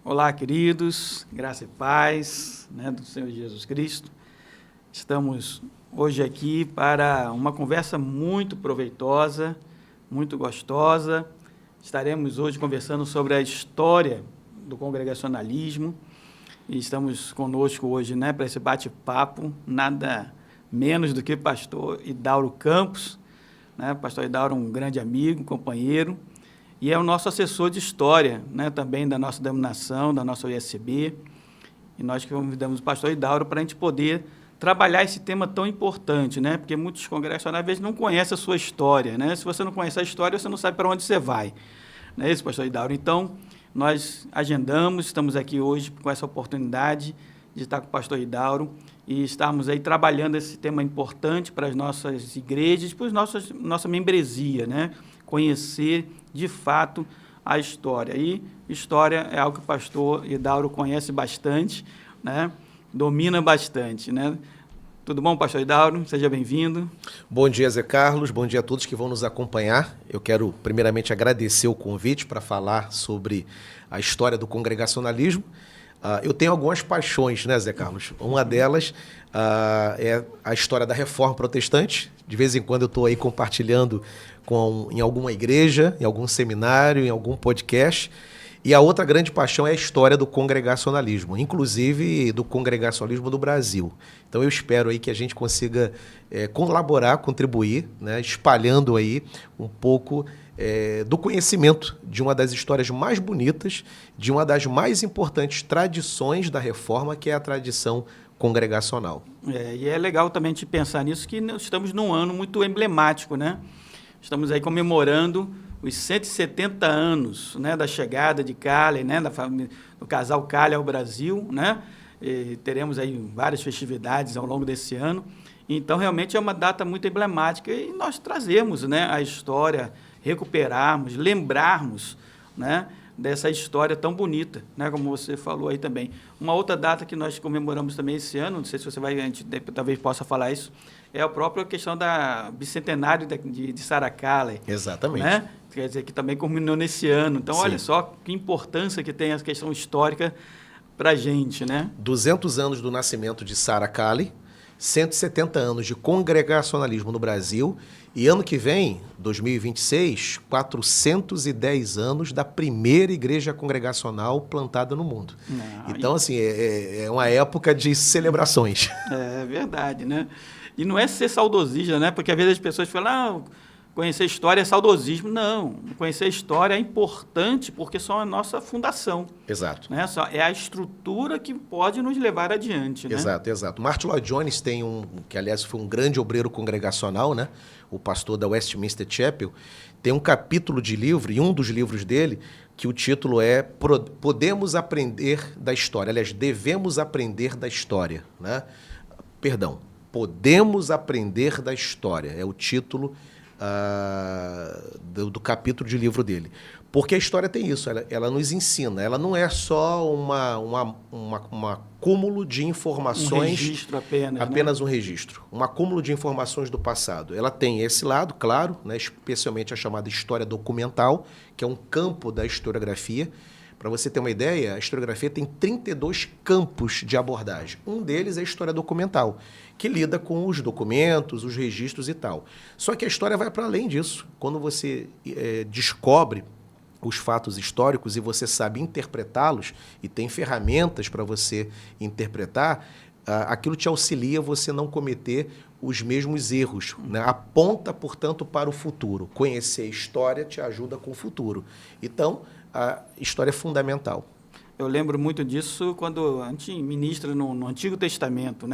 Olá, queridos, graça e paz, do Senhor Jesus Cristo. Estamos hoje aqui para uma conversa muito proveitosa, muito gostosa. Estaremos hoje conversando sobre a história do congregacionalismo e estamos conosco hoje, para esse bate-papo, nada menos do que pastor Idauro Campos, Pastor Idauro, um grande amigo, companheiro, e é o nosso assessor de história, também da nossa denominação, da nossa USB, e nós convidamos o pastor Idauro para a gente poder trabalhar esse tema tão importante, porque muitos congregacionais, às vezes, não conhecem a sua história, Se você não conhece a história, você não sabe para onde você vai, não é isso, pastor Idauro? Então, nós agendamos, estamos aqui hoje com essa oportunidade de estar com o pastor Idauro e estarmos aí trabalhando esse tema importante para as nossas igrejas, para a nossa membresia, Conhecer, de fato, a história. E história é algo que o pastor Idauro conhece bastante, Domina bastante, Tudo bom, pastor Idauro? Seja bem-vindo. Bom dia, Zé Carlos. Bom dia a todos que vão nos acompanhar. Eu quero, primeiramente, agradecer o convite para falar sobre a história do congregacionalismo. Eu tenho algumas paixões, Zé Carlos? Uma delas é a história da Reforma Protestante. De vez em quando eu estou aí compartilhando em alguma igreja, em algum seminário, em algum podcast. E a outra grande paixão é a história do congregacionalismo, inclusive do congregacionalismo do Brasil. Então eu espero aí que a gente consiga colaborar, contribuir, espalhando aí um pouco do conhecimento de uma das histórias mais bonitas, de uma das mais importantes tradições da Reforma, que é a tradição congregacional. E é legal também de pensar nisso, que nós estamos num ano muito emblemático, Estamos aí comemorando os 170 anos, da chegada de Calley, do casal Calley ao Brasil, E teremos aí várias festividades ao longo desse ano. Então, realmente é uma data muito emblemática e nós trazemos, a história, recuperarmos, lembrarmos, dessa história tão bonita, como você falou aí também. Uma outra data que nós comemoramos também esse ano, não sei se a gente talvez possa falar isso, é a própria questão da bicentenário de Sarah Calley. Exatamente. Quer dizer, que também culminou nesse ano. Então, Sim. Olha só que importância que tem a questão histórica para a gente, 200 anos do nascimento de Sarah Calley, 170 anos de congregacionalismo no Brasil e ano que vem, 2026, 410 anos da primeira igreja congregacional plantada no mundo. Então, assim, é uma época de celebrações. É verdade, E não é ser saudosista, Porque às vezes as pessoas falam, conhecer a história é saudosismo. Não, conhecer a história é importante porque são a nossa fundação. Exato. É a estrutura que pode nos levar adiante. Exato. Martin Lloyd Jones tem que aliás foi um grande obreiro congregacional, o pastor da Westminster Chapel, tem um capítulo de livro, e um dos livros dele, que o título é Podemos Aprender da História. Aliás, devemos aprender da história. Perdão, Podemos Aprender da História. É o título do capítulo de livro dele. Porque a história tem isso, ela nos ensina, ela não é só um acúmulo de informações... Um registro apenas. Apenas um registro. Um acúmulo de informações do passado. Ela tem esse lado, claro, especialmente a chamada história documental, que é um campo da historiografia. Para você ter uma ideia, a historiografia tem 32 campos de abordagem. Um deles é a história documental, que lida com os documentos, os registros e tal. Só que a história vai para além disso. Quando você descobre os fatos históricos e você sabe interpretá-los e tem ferramentas para você interpretar, aquilo te auxilia a você não cometer os mesmos erros. Aponta, portanto, para o futuro. Conhecer a história te ajuda com o futuro. Então, a história é fundamental. Eu lembro muito disso quando a gente ministra no Antigo Testamento,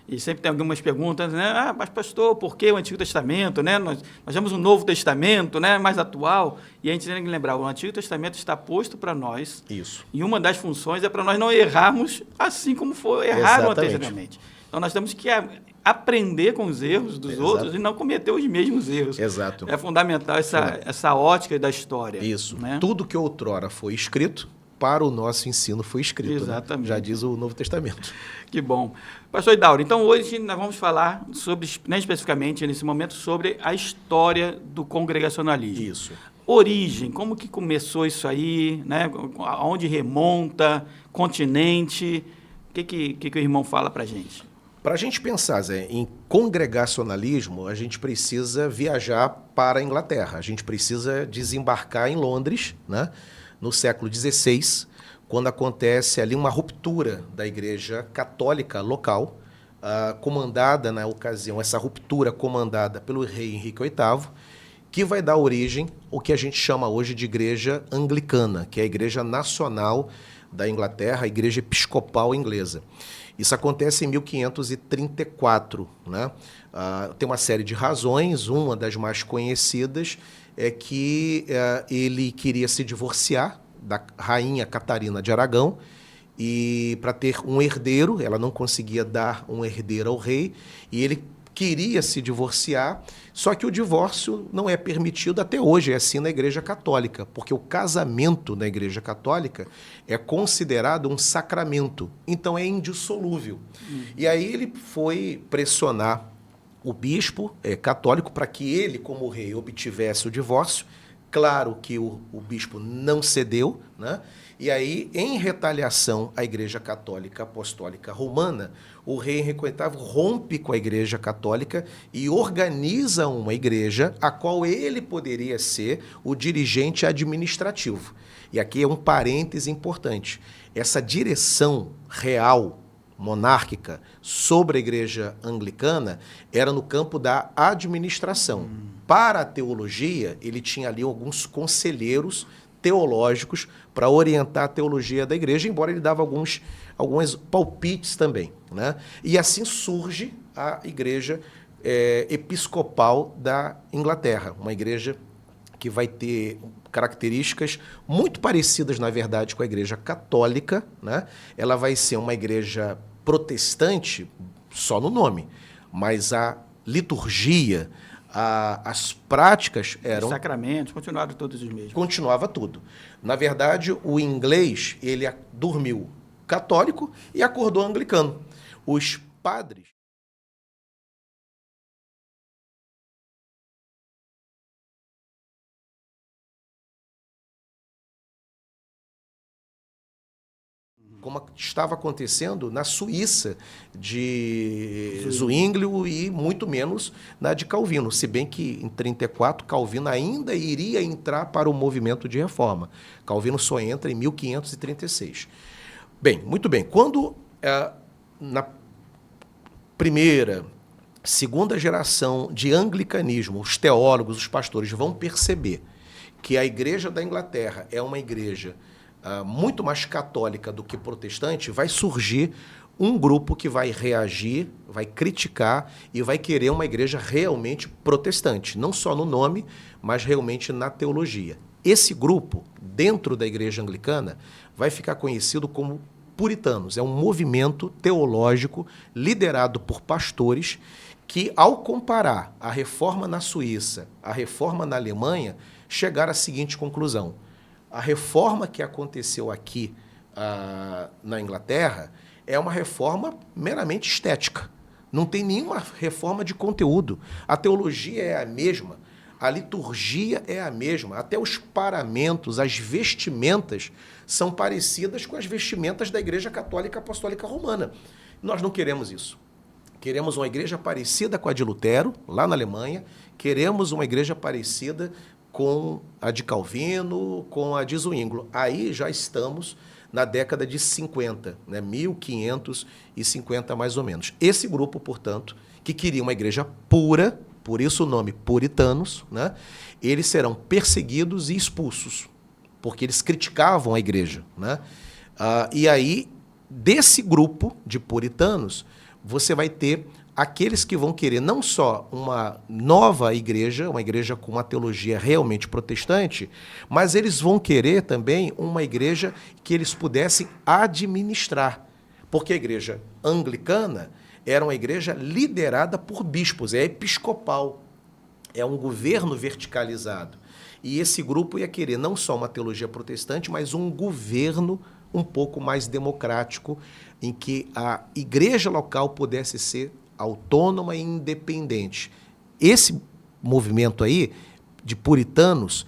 E sempre tem algumas perguntas, mas pastor, por que o Antigo Testamento, Nós temos um Novo Testamento, mais atual, e a gente tem que lembrar, o Antigo Testamento está posto para nós. Isso. E uma das funções é para nós não errarmos assim como erraram anteriormente. Então nós temos que aprender com os erros dos outros e não cometer os mesmos erros. Exato. É fundamental essa ótica da história. Isso. Tudo que outrora foi escrito para o nosso ensino foi escrito. Exatamente. Né? Já diz o Novo Testamento. Que bom. Pastor Idauro, então hoje nós vamos falar sobre, né, especificamente nesse momento, sobre a história do congregacionalismo. Isso. Origem, como que começou isso aí, né? Aonde remonta, continente, o que o irmão fala para a gente? Para a gente pensar, Zé, em congregacionalismo, a gente precisa viajar para a Inglaterra. A gente precisa desembarcar em Londres, né, no século XVI, quando acontece ali uma ruptura da Igreja Católica local, comandada na ocasião, essa ruptura comandada pelo rei Henrique VIII, que vai dar origem ao que a gente chama hoje de Igreja Anglicana, que é a Igreja Nacional da Inglaterra, a Igreja Episcopal Inglesa. Isso acontece em 1534. Né? Tem uma série de razões, uma das mais conhecidas é que ele queria se divorciar da rainha Catarina de Aragão, e para ter um herdeiro, ela não conseguia dar um herdeiro ao rei, e ele queria se divorciar, só que o divórcio não é permitido até hoje, é assim na Igreja Católica, porque o casamento na Igreja Católica é considerado um sacramento, então é indissolúvel. E aí ele foi pressionar o bispo católico para que ele, como rei, obtivesse o divórcio. Claro que o bispo não cedeu, né? E aí, em retaliação à Igreja Católica Apostólica Romana, o rei Henrique VIII rompe com a Igreja Católica e organiza uma igreja a qual ele poderia ser o dirigente administrativo. E aqui é um parêntese importante. Essa direção real, monárquica, sobre a Igreja Anglicana era no campo da administração. Para a teologia, ele tinha ali alguns conselheiros teológicos para orientar a teologia da igreja, embora ele dava alguns palpites também. Né? E assim surge a Igreja Episcopal da Inglaterra, uma igreja que vai ter características muito parecidas, na verdade, com a Igreja Católica. Né? Ela vai ser uma igreja protestante só no nome, mas a liturgia, as práticas eram... Os sacramentos, continuaram todos os mesmos. Continuava tudo. Na verdade, o inglês, ele dormiu católico e acordou anglicano. Os padres... como estava acontecendo na Suíça de Zwinglio e muito menos na de Calvino, se bem que em 34 Calvino ainda iria entrar para o movimento de reforma. Calvino só entra em 1536. Bem, muito bem. Quando na primeira, segunda geração de anglicanismo, os teólogos, os pastores vão perceber que a Igreja da Inglaterra é uma igreja muito mais católica do que protestante, vai surgir um grupo que vai reagir, vai criticar e vai querer uma igreja realmente protestante, não só no nome, mas realmente na teologia. Esse grupo, dentro da Igreja Anglicana, vai ficar conhecido como puritanos. É um movimento teológico liderado por pastores que, ao comparar a reforma na Suíça, a reforma na Alemanha, chegaram à seguinte conclusão: a reforma que aconteceu aqui na Inglaterra é uma reforma meramente estética. Não tem nenhuma reforma de conteúdo. A teologia é a mesma, a liturgia é a mesma, até os paramentos, as vestimentas são parecidas com as vestimentas da Igreja Católica Apostólica Romana. Nós não queremos isso. Queremos uma igreja parecida com a de Lutero, lá na Alemanha, queremos uma igreja parecida com a de Calvino, com a de Zwinglio. Aí já estamos na década de 50, né? 1550 mais ou menos. Esse grupo, portanto, que queria uma igreja pura, por isso o nome puritanos, né? Eles serão perseguidos e expulsos, porque eles criticavam a igreja. Né? E aí, desse grupo de puritanos, você vai ter aqueles que vão querer não só uma nova igreja, uma igreja com uma teologia realmente protestante, mas eles vão querer também uma igreja que eles pudessem administrar. Porque a igreja anglicana era uma igreja liderada por bispos, é episcopal. é um governo verticalizado. E esse grupo ia querer não só uma teologia protestante, mas um governo um pouco mais democrático, em que a igreja local pudesse ser autônoma e independente. Esse movimento aí de puritanos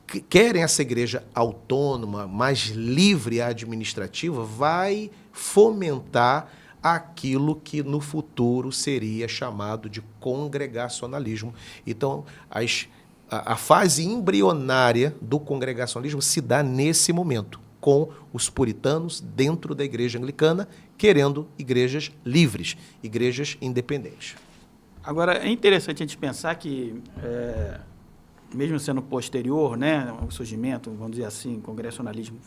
que querem essa igreja autônoma, mais livre e administrativa, vai fomentar aquilo que no futuro seria chamado de congregacionalismo. Então, a fase embrionária do congregacionalismo se dá nesse momento, com os puritanos dentro da igreja anglicana, querendo igrejas livres, igrejas independentes. Agora, é interessante a gente pensar que, mesmo sendo posterior, né, o surgimento, vamos dizer assim, congregacionalismo,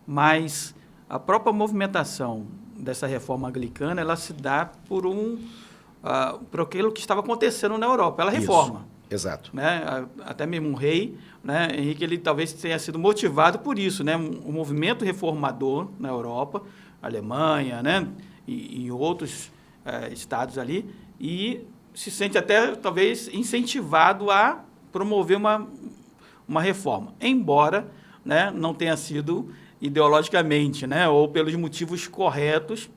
mas a própria movimentação dessa reforma anglicana, ela se dá por aquilo que estava acontecendo na Europa, ela reforma. Isso. Exato. Né? Até mesmo um rei, né? Henrique, ele talvez tenha sido motivado por isso, né? O movimento reformador na Europa, Alemanha, né? E outros estados ali, e se sente até talvez incentivado a promover uma reforma, embora, né, não tenha sido ideologicamente, né, ou pelos motivos corretos,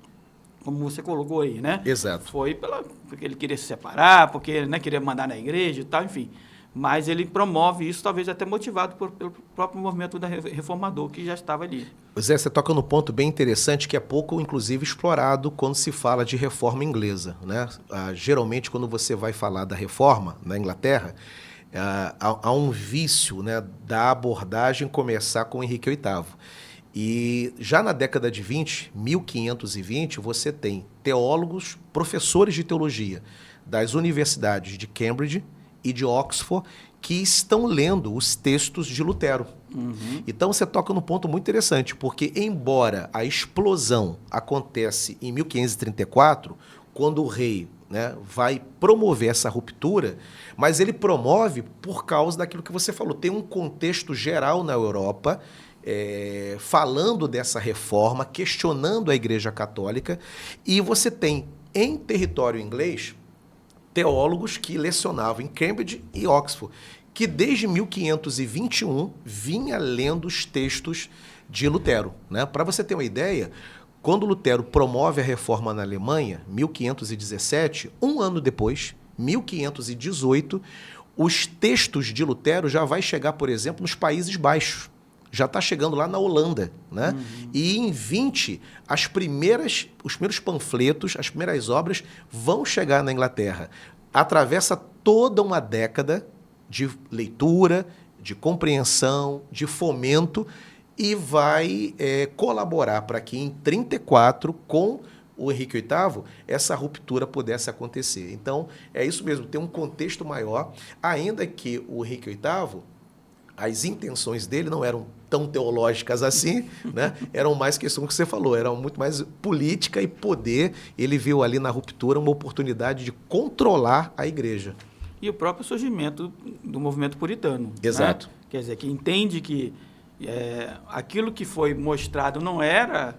como você colocou aí, né? Exato. Foi porque ele queria se separar, porque, né, queria mandar na igreja e tal, enfim. Mas ele promove isso, talvez até motivado pelo próprio movimento reformador que já estava ali. Zé, você toca num ponto bem interessante que é pouco, inclusive, explorado quando se fala de reforma inglesa, né? Geralmente, quando você vai falar da reforma na Inglaterra, há um vício, né, da abordagem começar com Henrique VIII. E já na década de 1520, você tem teólogos, professores de teologia das universidades de Cambridge e de Oxford que estão lendo os textos de Lutero. Uhum. Então você toca num ponto muito interessante, porque embora a explosão acontece em 1534, quando o rei, né, vai promover essa ruptura, mas ele promove por causa daquilo que você falou. Tem um contexto geral na Europa falando dessa reforma, questionando a Igreja Católica, e você tem em território inglês teólogos que lecionavam em Cambridge e Oxford, que desde 1521 vinha lendo os textos de Lutero, né? Para você ter uma ideia, quando Lutero promove a reforma na Alemanha, 1517, um ano depois, 1518, os textos de Lutero já vai chegar, por exemplo, nos Países Baixos. Já está chegando lá na Holanda, né? Uhum. E em 20, os primeiros panfletos, as primeiras obras vão chegar na Inglaterra. Atravessa toda uma década de leitura, de compreensão, de fomento, e vai colaborar para que em 34, com o Henrique VIII, essa ruptura pudesse acontecer. Então, é isso mesmo, tem um contexto maior, ainda que o Henrique VIII, as intenções dele não eram tão teológicas assim, né? Eram mais questão que você falou, eram muito mais política e poder. Ele viu ali na ruptura uma oportunidade de controlar a igreja. E o próprio surgimento do movimento puritano. Exato. Né? Quer dizer, que entende que aquilo que foi mostrado não era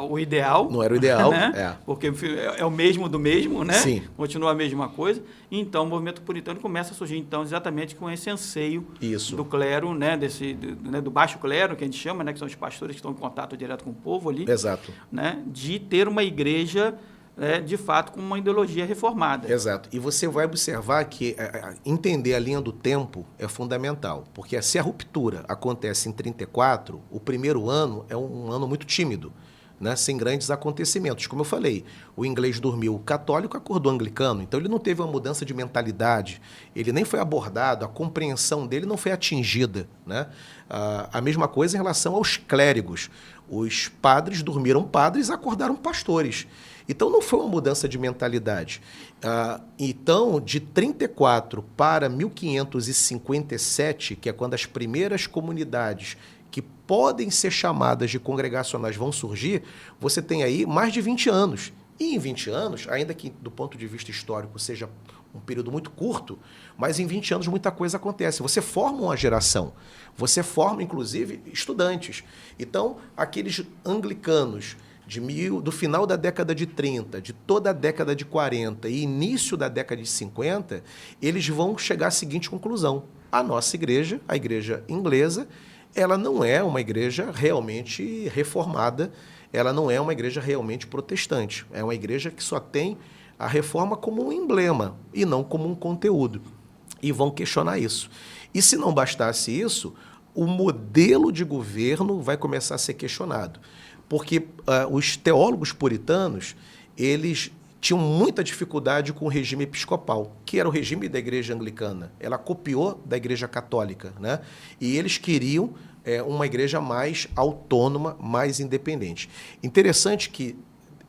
o ideal. Não era o ideal, né? Porque é o mesmo do mesmo, né? Sim. Continua a mesma coisa. Então, o movimento puritano começa a surgir, então, exatamente com esse anseio do clero, né? Do baixo clero, que a gente chama, né? Que são os pastores que estão em contato direto com o povo ali. Exato. Né? De ter uma igreja, de fato, com uma ideologia reformada. Exato. E você vai observar que entender a linha do tempo é fundamental, porque se a ruptura acontece em 34, o primeiro ano é um ano muito tímido, né, sem grandes acontecimentos. Como eu falei, o inglês dormiu católico, acordou anglicano, então ele não teve uma mudança de mentalidade, ele nem foi abordado, a compreensão dele não foi atingida. Né? A mesma coisa em relação aos clérigos. Os padres dormiram padres, acordaram pastores. Então não foi uma mudança de mentalidade. Então, de 34 para 1557, que é quando as primeiras comunidades que podem ser chamadas de congregacionais vão surgir, você tem aí mais de 20 anos. E em 20 anos, ainda que do ponto de vista histórico seja um período muito curto, mas em 20 anos muita coisa acontece. Você forma uma geração, você forma, inclusive, estudantes. Então, aqueles anglicanos do final da década de 30, de toda a década de 40 e início da década de 50, eles vão chegar à seguinte conclusão. A nossa igreja, a igreja inglesa, ela não é uma igreja realmente reformada, ela não é uma igreja realmente protestante. É uma igreja que só tem a reforma como um emblema e não como um conteúdo. E vão questionar isso. E se não bastasse isso, o modelo de governo vai começar a ser questionado. Porque os teólogos puritanos, eles tinham muita dificuldade com o regime episcopal, que era o regime da igreja anglicana. Ela copiou da igreja católica, né? E eles queriam uma igreja mais autônoma, mais independente. Interessante que,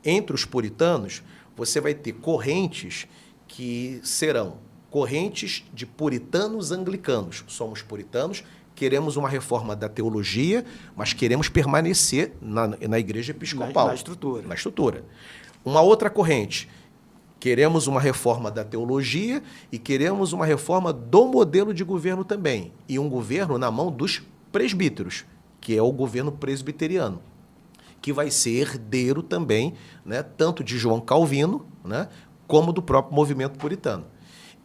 entre os puritanos, você vai ter correntes que serão correntes de puritanos anglicanos. Somos puritanos, queremos uma reforma da teologia, mas queremos permanecer na igreja episcopal. Na estrutura. Na estrutura. Uma outra corrente, queremos uma reforma da teologia e queremos uma reforma do modelo de governo também. E um governo na mão dos presbíteros, que é o governo presbiteriano, que vai ser herdeiro também, né, tanto de João Calvino, né, como do próprio movimento puritano.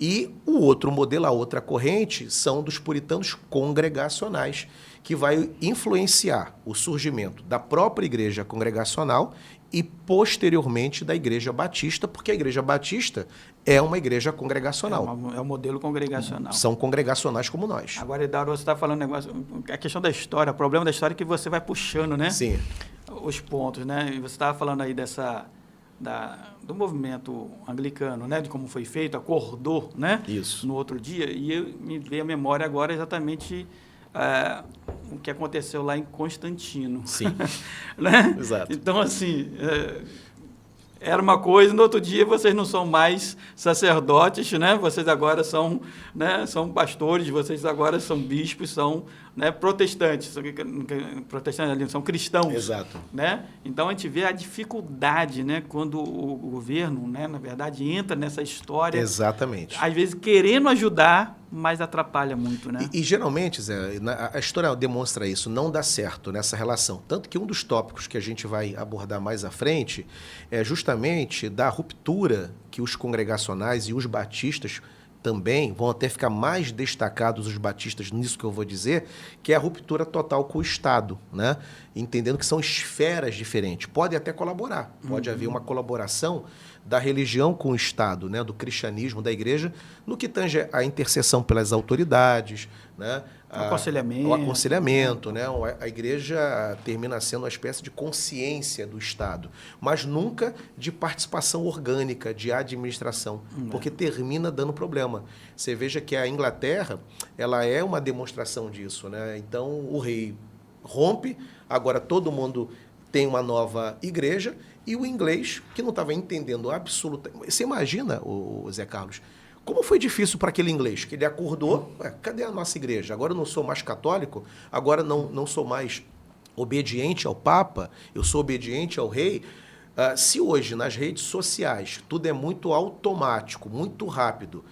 E o outro modelo, a outra corrente, são dos puritanos congregacionais, que vai influenciar o surgimento da própria igreja congregacional e, posteriormente, da igreja batista, porque a igreja batista é uma igreja congregacional. É um modelo congregacional. São congregacionais como nós. Agora, Edauro, você está falando um negócio, a questão da história, o problema da história é que você vai puxando, né? Sim. Os pontos, né? E você estava falando aí do movimento anglicano, né, de como foi feito, acordou, né, Isso. no outro dia, e me veio à memória agora exatamente o que aconteceu lá em Constantino. Sim, né? Exato. Então, assim, era uma coisa, no outro dia vocês não são mais sacerdotes, né? Vocês agora são, né, são pastores, vocês agora são bispos, são, né, protestantes, são cristãos. Exato. Né? Então a gente vê a dificuldade, né, quando o governo, né, na verdade, entra nessa história. Exatamente. Às vezes querendo ajudar, mas atrapalha muito, né? E geralmente, Zé, a história demonstra isso, não dá certo nessa relação. Tanto que um dos tópicos que a gente vai abordar mais à frente é justamente da ruptura que os congregacionais e os batistas também vão até ficar mais destacados, os batistas, nisso que eu vou dizer, que é a ruptura total com o Estado, né? Entendendo que são esferas diferentes. Pode até colaborar, pode haver uma colaboração da religião com o Estado, né? Do cristianismo, da igreja, no que tange a intercessão pelas autoridades, né? O aconselhamento, né? A igreja termina sendo uma espécie de consciência do Estado, mas nunca de participação orgânica, de administração, porque termina dando problema. Você veja que a Inglaterra, ela é uma demonstração disso, né? Então, o rei rompe, agora todo mundo tem uma nova igreja, e o inglês, que não estava entendendo absolutamente... Você imagina, o Zé Carlos, como foi difícil para aquele inglês, que ele acordou, cadê a nossa igreja? Agora eu não sou mais católico, agora não sou mais obediente ao Papa, eu sou obediente ao rei. Se hoje, nas redes sociais, tudo é muito automático, muito rápido,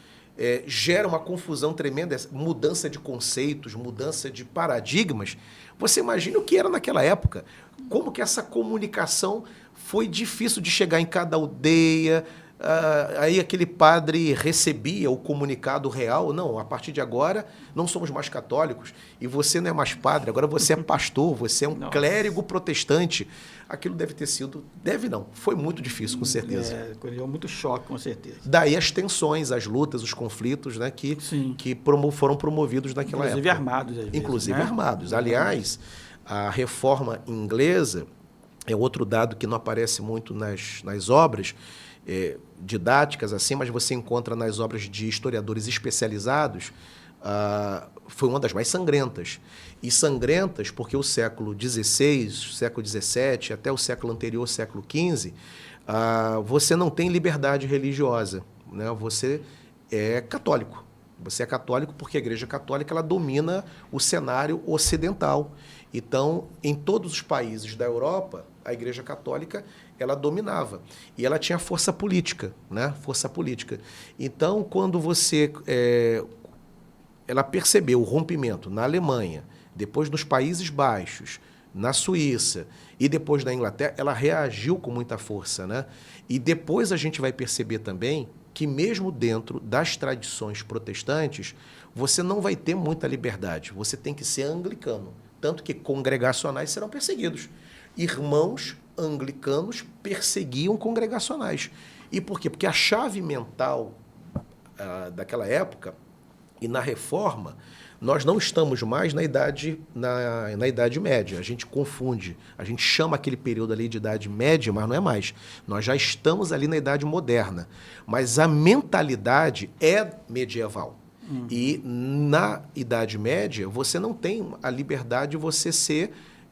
gera uma confusão tremenda, mudança de conceitos, mudança de paradigmas, você imagina o que era naquela época, como que essa comunicação foi difícil de chegar em cada aldeia. Aí aquele padre recebia o comunicado real, não, a partir de agora não somos mais católicos e você não é mais padre, agora você é pastor, você é um clérigo protestante. Aquilo foi muito difícil, com certeza. Criou muito choque, com certeza. Daí as tensões, as lutas, os conflitos, né, que foram promovidos naquela época. Inclusive armados, às vezes, inclusive né? armados. Aliás, a reforma inglesa é outro dado que não aparece muito nas obras didáticas, assim, mas você encontra nas obras de historiadores especializados, foi uma das mais sangrentas. E sangrentas porque o século XVI, século XVII, até o século anterior, século XV, você não tem liberdade religiosa, né? Você é católico. Você é católico porque a Igreja Católica ela domina o cenário ocidental. Então, em todos os países da Europa, a Igreja Católica ela dominava e ela tinha força política, né? Força política. Então, quando ela percebeu o rompimento na Alemanha, depois nos Países Baixos, na Suíça e depois na Inglaterra, ela reagiu com muita força, né? E depois a gente vai perceber também que mesmo dentro das tradições protestantes, você não vai ter muita liberdade. Você tem que ser anglicano. Tanto que congregacionais serão perseguidos. Irmãos anglicanos perseguiam congregacionais. E por quê? Porque a chave mental daquela época e na reforma, nós não estamos mais na idade média. A gente confunde, a gente chama aquele período ali de idade média, mas não é mais. Nós já estamos ali na idade moderna. Mas a mentalidade é medieval. E na Idade Média, você não tem a liberdade de você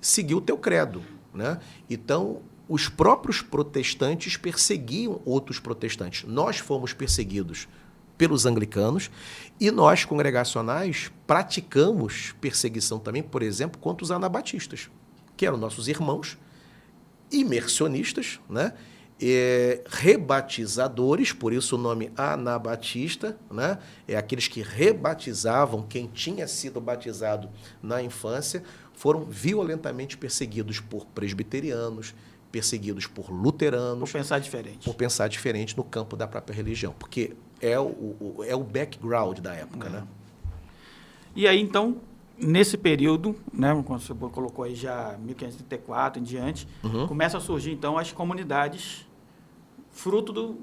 seguir o teu credo, né? Então, os próprios protestantes perseguiam outros protestantes. Nós fomos perseguidos pelos anglicanos e nós, congregacionais, praticamos perseguição também, por exemplo, contra os anabatistas, que eram nossos irmãos imersionistas, né? Rebatizadores, por isso o nome anabatista, né? É aqueles que rebatizavam quem tinha sido batizado na infância, foram violentamente perseguidos por presbiterianos, perseguidos por luteranos. Por pensar diferente. Por pensar diferente no campo da própria religião, porque é o background da época. Né? E aí, então, nesse período, né, quando você colocou aí já 1534 em diante, começam a surgir, então, as comunidades fruto do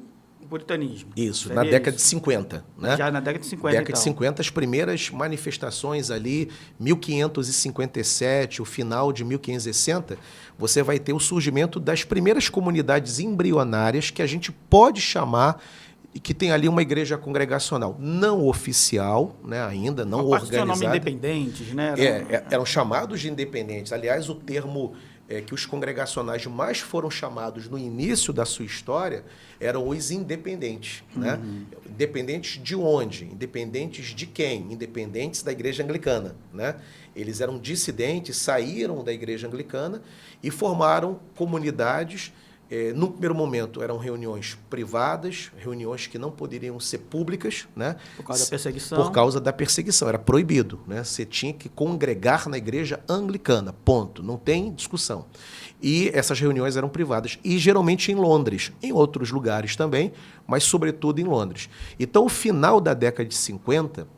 puritanismo. Isso, na década de 50. Né? Já na década de 50, década de 50, as primeiras manifestações ali, 1557, o final de 1560, você vai ter o surgimento das primeiras comunidades embrionárias que a gente pode chamar que tem ali uma igreja congregacional não oficial, né, ainda não organizada. Nome independentes, né? Eram chamados de independentes. Aliás, o termo que os congregacionais mais foram chamados no início da sua história eram os independentes. Né? Independentes de onde? Independentes de quem? Independentes da igreja anglicana. Né? Eles eram dissidentes, saíram da igreja anglicana e formaram comunidades. No primeiro momento, eram reuniões privadas, reuniões que não poderiam ser públicas. Né? Por causa da perseguição. Por causa da perseguição, era proibido. Né? Você tinha que congregar na igreja anglicana, ponto. Não tem discussão. E essas reuniões eram privadas, e geralmente em Londres, em outros lugares também, mas sobretudo em Londres. Então, o final da década de 50...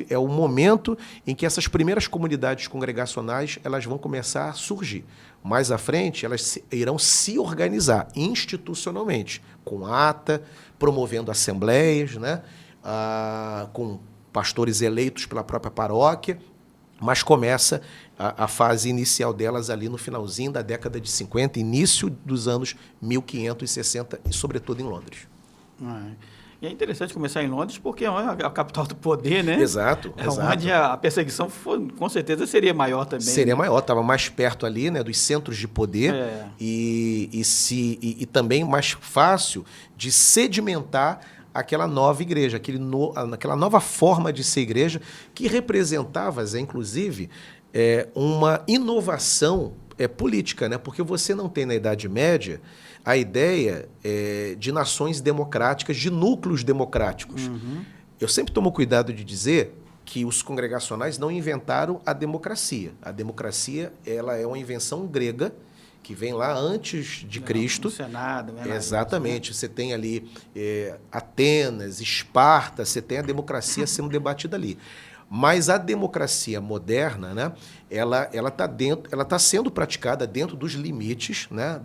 É o momento em que essas primeiras comunidades congregacionais elas vão começar a surgir. Mais à frente, elas irão se organizar institucionalmente, com ata, promovendo assembleias, né? Com pastores eleitos pela própria paróquia, mas começa a fase inicial delas ali no finalzinho da década de 50, início dos anos 1560, e sobretudo em Londres. E é interessante começar em Londres, porque é a capital do poder, né? Exato. Onde a perseguição, com certeza, seria maior também. Seria maior, estava mais perto ali, né, dos centros de poder e também mais fácil de sedimentar aquela nova igreja, aquela nova forma de ser igreja, que representava, inclusive, uma inovação política, né? Porque você não tem na Idade Média a ideia de nações democráticas, de núcleos democráticos. Eu sempre tomo cuidado de dizer que os congregacionais não inventaram a democracia. A democracia ela é uma invenção grega que vem lá antes de Cristo. O Senado. Exatamente. Você tem ali Atenas, Esparta, você tem a democracia sendo debatida ali. Mas a democracia moderna, né, ela está sendo praticada dentro dos limites, né,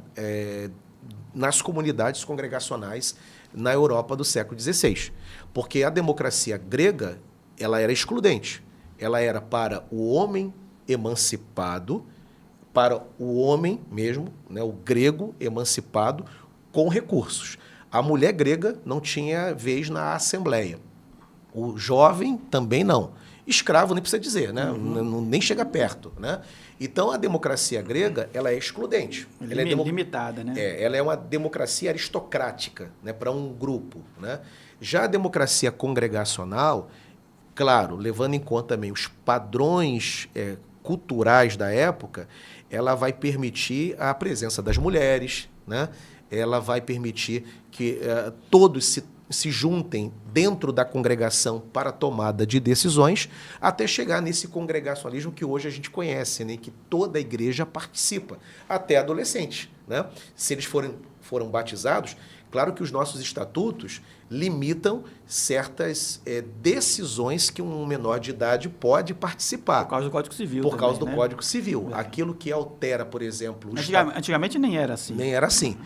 nas comunidades congregacionais na Europa do século XVI. Porque a democracia grega ela era excludente. Ela era para o homem emancipado, para o homem mesmo, né, o grego emancipado com recursos. A mulher grega não tinha vez na assembleia. O jovem também não. Escravo nem precisa dizer, né? Nem chega perto, né? Então, a democracia grega ela é excludente. Ela é limitada, né? Ela é uma democracia aristocrática, né, para um grupo. Né? Já a democracia congregacional, claro, levando em conta também os padrões culturais da época, ela vai permitir a presença das mulheres, né? Ela vai permitir que todos se juntem dentro da congregação para a tomada de decisões, até chegar nesse congregacionalismo que hoje a gente conhece, né? Que toda a igreja participa, até adolescentes, né? Se eles foram batizados, claro que os nossos estatutos limitam certas decisões que um menor de idade pode participar. Por causa do Código Civil. Por causa do né? Código Civil. Aquilo que altera, por exemplo... Antigamente nem era assim. Nem era assim.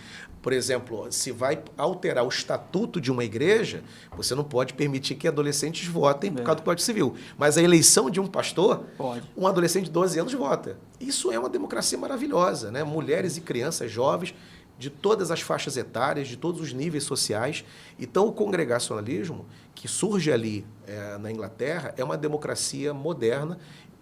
Por exemplo, se vai alterar o estatuto de uma igreja, você não pode permitir que adolescentes votem por causa do Código Civil. Mas a eleição de um pastor, pode. Um adolescente de 12 anos vota. Isso é uma democracia maravilhosa, né? Mulheres e crianças jovens de todas as faixas etárias, de todos os níveis sociais. Então, o congregacionalismo, que surge ali na Inglaterra, é uma democracia moderna.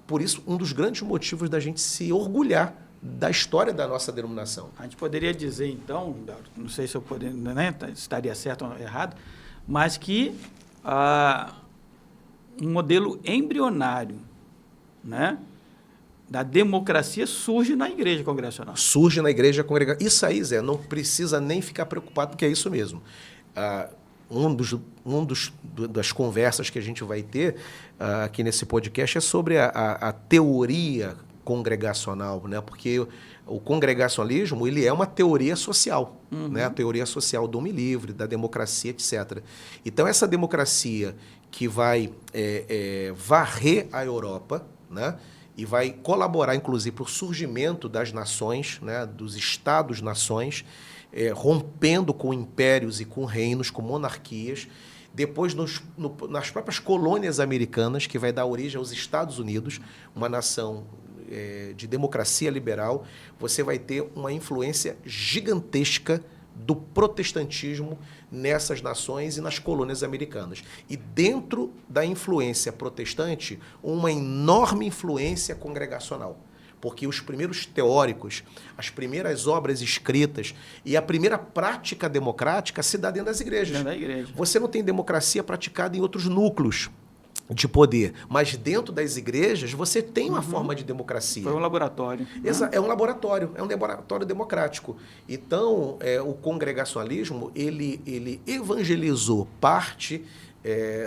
Por isso, um dos grandes motivos da gente se orgulhar da história da nossa denominação. A gente poderia dizer, então, não sei se eu né, estaria certo ou errado, mas que um modelo embrionário, né, da democracia surge na igreja congregacional. Surge na igreja congregacional. Isso aí, Zé, não precisa nem ficar preocupado, porque é isso mesmo. Das conversas que a gente vai ter aqui nesse podcast é sobre a teoria congregacional, né? Porque o congregacionalismo ele é uma teoria social, né? A teoria social do homem livre, da democracia, etc. Então, essa democracia que vai varrer a Europa, né? E vai colaborar, inclusive, para o surgimento das nações, né? Dos Estados-nações, rompendo com impérios e com reinos, com monarquias. Depois, nas próprias colônias americanas, que vai dar origem aos Estados Unidos, uma nação de democracia liberal, você vai ter uma influência gigantesca do protestantismo nessas nações e nas colônias americanas. E dentro da influência protestante, uma enorme influência congregacional. Porque os primeiros teóricos, as primeiras obras escritas e a primeira prática democrática se dá dentro das igrejas. Dentro da igreja. Você não tem democracia praticada em outros núcleos de poder, mas dentro das igrejas você tem uma forma de democracia. Foi um laboratório. É um laboratório democrático. Então, o congregacionalismo, ele evangelizou parte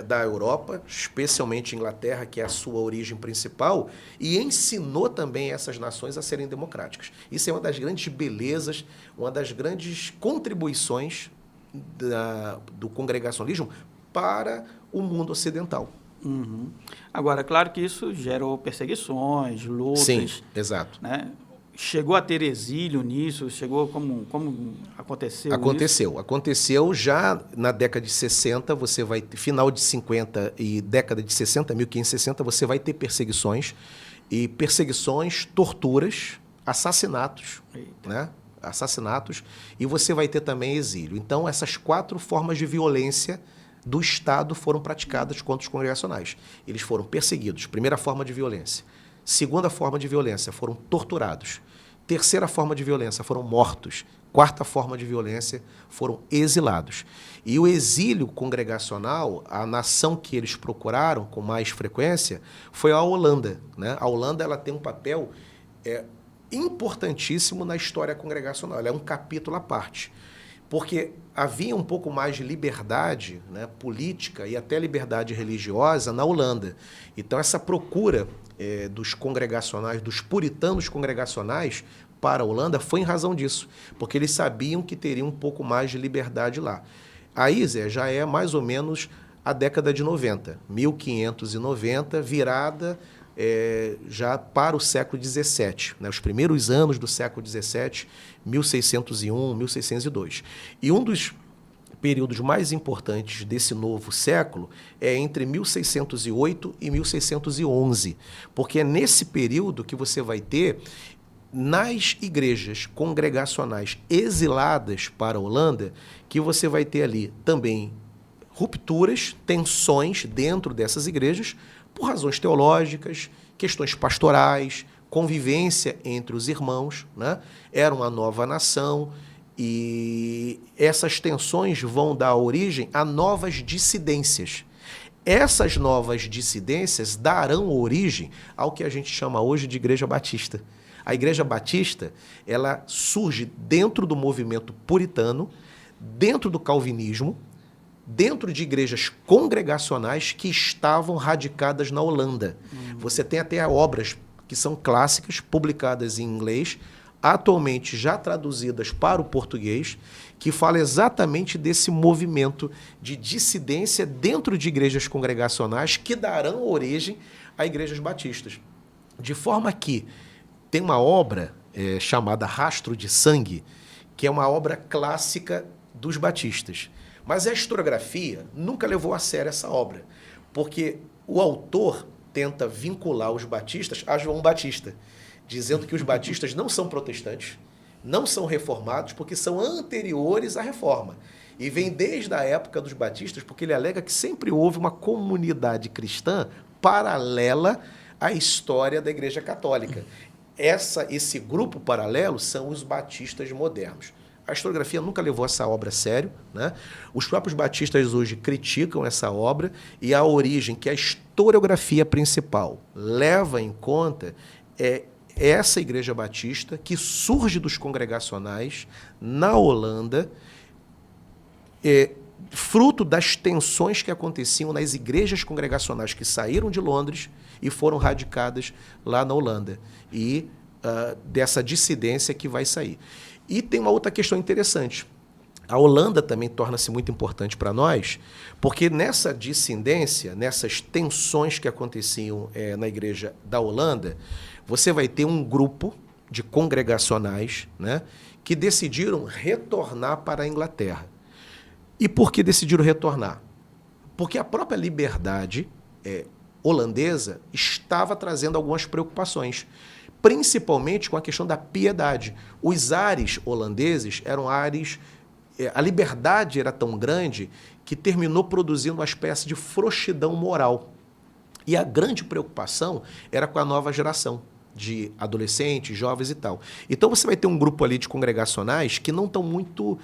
da Europa, especialmente Inglaterra, que é a sua origem principal, e ensinou também essas nações a serem democráticas. Isso é uma das grandes belezas, uma das grandes contribuições do congregacionalismo para o mundo ocidental. Uhum. Agora, claro que isso gerou perseguições, lutas. Sim, exato. Né? Chegou a ter exílio nisso? Chegou como aconteceu isso? Aconteceu já na década de 60, você vai ter, final de 50 e década de 60, 1560, você vai ter perseguições, torturas, assassinatos, né? Assassinatos, e você vai ter também exílio. Então, essas 4 formas de violência do Estado foram praticadas contra os congregacionais. Eles foram perseguidos, primeira forma de violência. Segunda forma de violência, foram torturados. Terceira forma de violência, foram mortos. Quarta forma de violência, foram exilados. E o exílio congregacional, a nação que eles procuraram com mais frequência, foi a Holanda, né? A Holanda ela tem um papel importantíssimo na história congregacional. Ela é um capítulo à parte. Porque havia um pouco mais de liberdade, né, política e até liberdade religiosa na Holanda. Então, essa procura dos congregacionais, dos puritanos congregacionais para a Holanda foi em razão disso, porque eles sabiam que teriam um pouco mais de liberdade lá. Aí, Zé, já é mais ou menos a década de 90, 1590, virada já para o século XVII, né? Os primeiros anos do século XVII, 1601, 1602. E um dos períodos mais importantes desse novo século é entre 1608 e 1611, porque é nesse período que você vai ter, nas igrejas congregacionais exiladas para a Holanda, que você vai ter ali também rupturas, tensões dentro dessas igrejas, por razões teológicas, questões pastorais, convivência entre os irmãos, né? Era uma nova nação e essas tensões vão dar origem a novas dissidências. Essas novas dissidências darão origem ao que a gente chama hoje de Igreja Batista. A Igreja Batista, ela surge dentro do movimento puritano, dentro do calvinismo, dentro de igrejas congregacionais que estavam radicadas na Holanda. Você tem até obras que são clássicas, publicadas em inglês, atualmente já traduzidas para o português, que fala exatamente desse movimento de dissidência dentro de igrejas congregacionais que darão origem a igrejas batistas. De forma que tem uma obra chamada Rastro de Sangue, que é uma obra clássica dos batistas. Mas a historiografia nunca levou a sério essa obra, porque o autor tenta vincular os batistas a João Batista, dizendo que os batistas não são protestantes, não são reformados, porque são anteriores à reforma. E vem desde a época dos batistas, porque ele alega que sempre houve uma comunidade cristã paralela à história da Igreja Católica. Esse grupo paralelo são os batistas modernos. A historiografia nunca levou essa obra a sério, né? Os próprios batistas hoje criticam essa obra e a origem que a historiografia principal leva em conta é essa igreja batista que surge dos congregacionais na Holanda, fruto das tensões que aconteciam nas igrejas congregacionais que saíram de Londres e foram radicadas lá na Holanda. E dessa dissidência que vai sair. E tem uma outra questão interessante. A Holanda também torna-se muito importante para nós, porque nessa dissidência, nessas tensões que aconteciam na igreja da Holanda, você vai ter um grupo de congregacionais, né, que decidiram retornar para a Inglaterra. E por que decidiram retornar? Porque a própria liberdade holandesa estava trazendo algumas preocupações, principalmente com a questão da piedade. Os ares holandeses eram ares... A liberdade era tão grande que terminou produzindo uma espécie de frouxidão moral. E a grande preocupação era com a nova geração de adolescentes, jovens e tal. Então você vai ter um grupo ali de congregacionais que não estão muito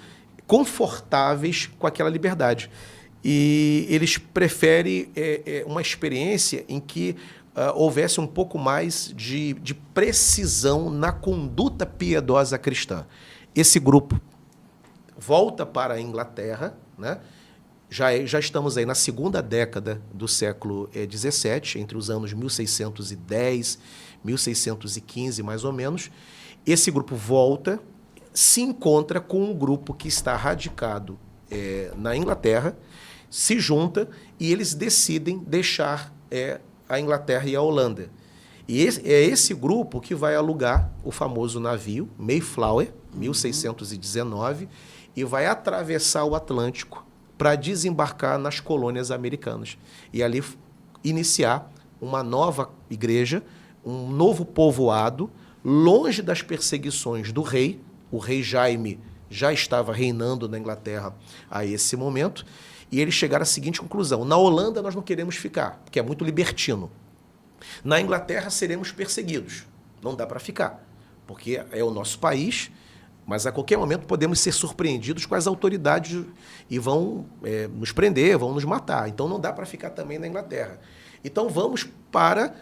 confortáveis com aquela liberdade. E eles preferem uma experiência em que houvesse um pouco mais de precisão na conduta piedosa cristã. Esse grupo volta para a Inglaterra, né? Já estamos aí na segunda década do século XVII, entre os anos 1610, 1615, mais ou menos. Esse grupo volta, se encontra com um grupo que está radicado na Inglaterra, se junta e eles decidem deixar a Inglaterra e a Holanda. E é esse grupo que vai alugar o famoso navio Mayflower, 1619, e vai atravessar o Atlântico para desembarcar nas colônias americanas. E ali iniciar uma nova igreja, um novo povoado, longe das perseguições do rei. O rei Jaime já estava reinando na Inglaterra a esse momento, e eles chegaram à seguinte conclusão: na Holanda nós não queremos ficar, porque é muito libertino. Na Inglaterra seremos perseguidos, não dá para ficar, porque é o nosso país, mas a qualquer momento podemos ser surpreendidos com as autoridades e vão nos prender, vão nos matar. Então não dá para ficar também na Inglaterra. Então vamos para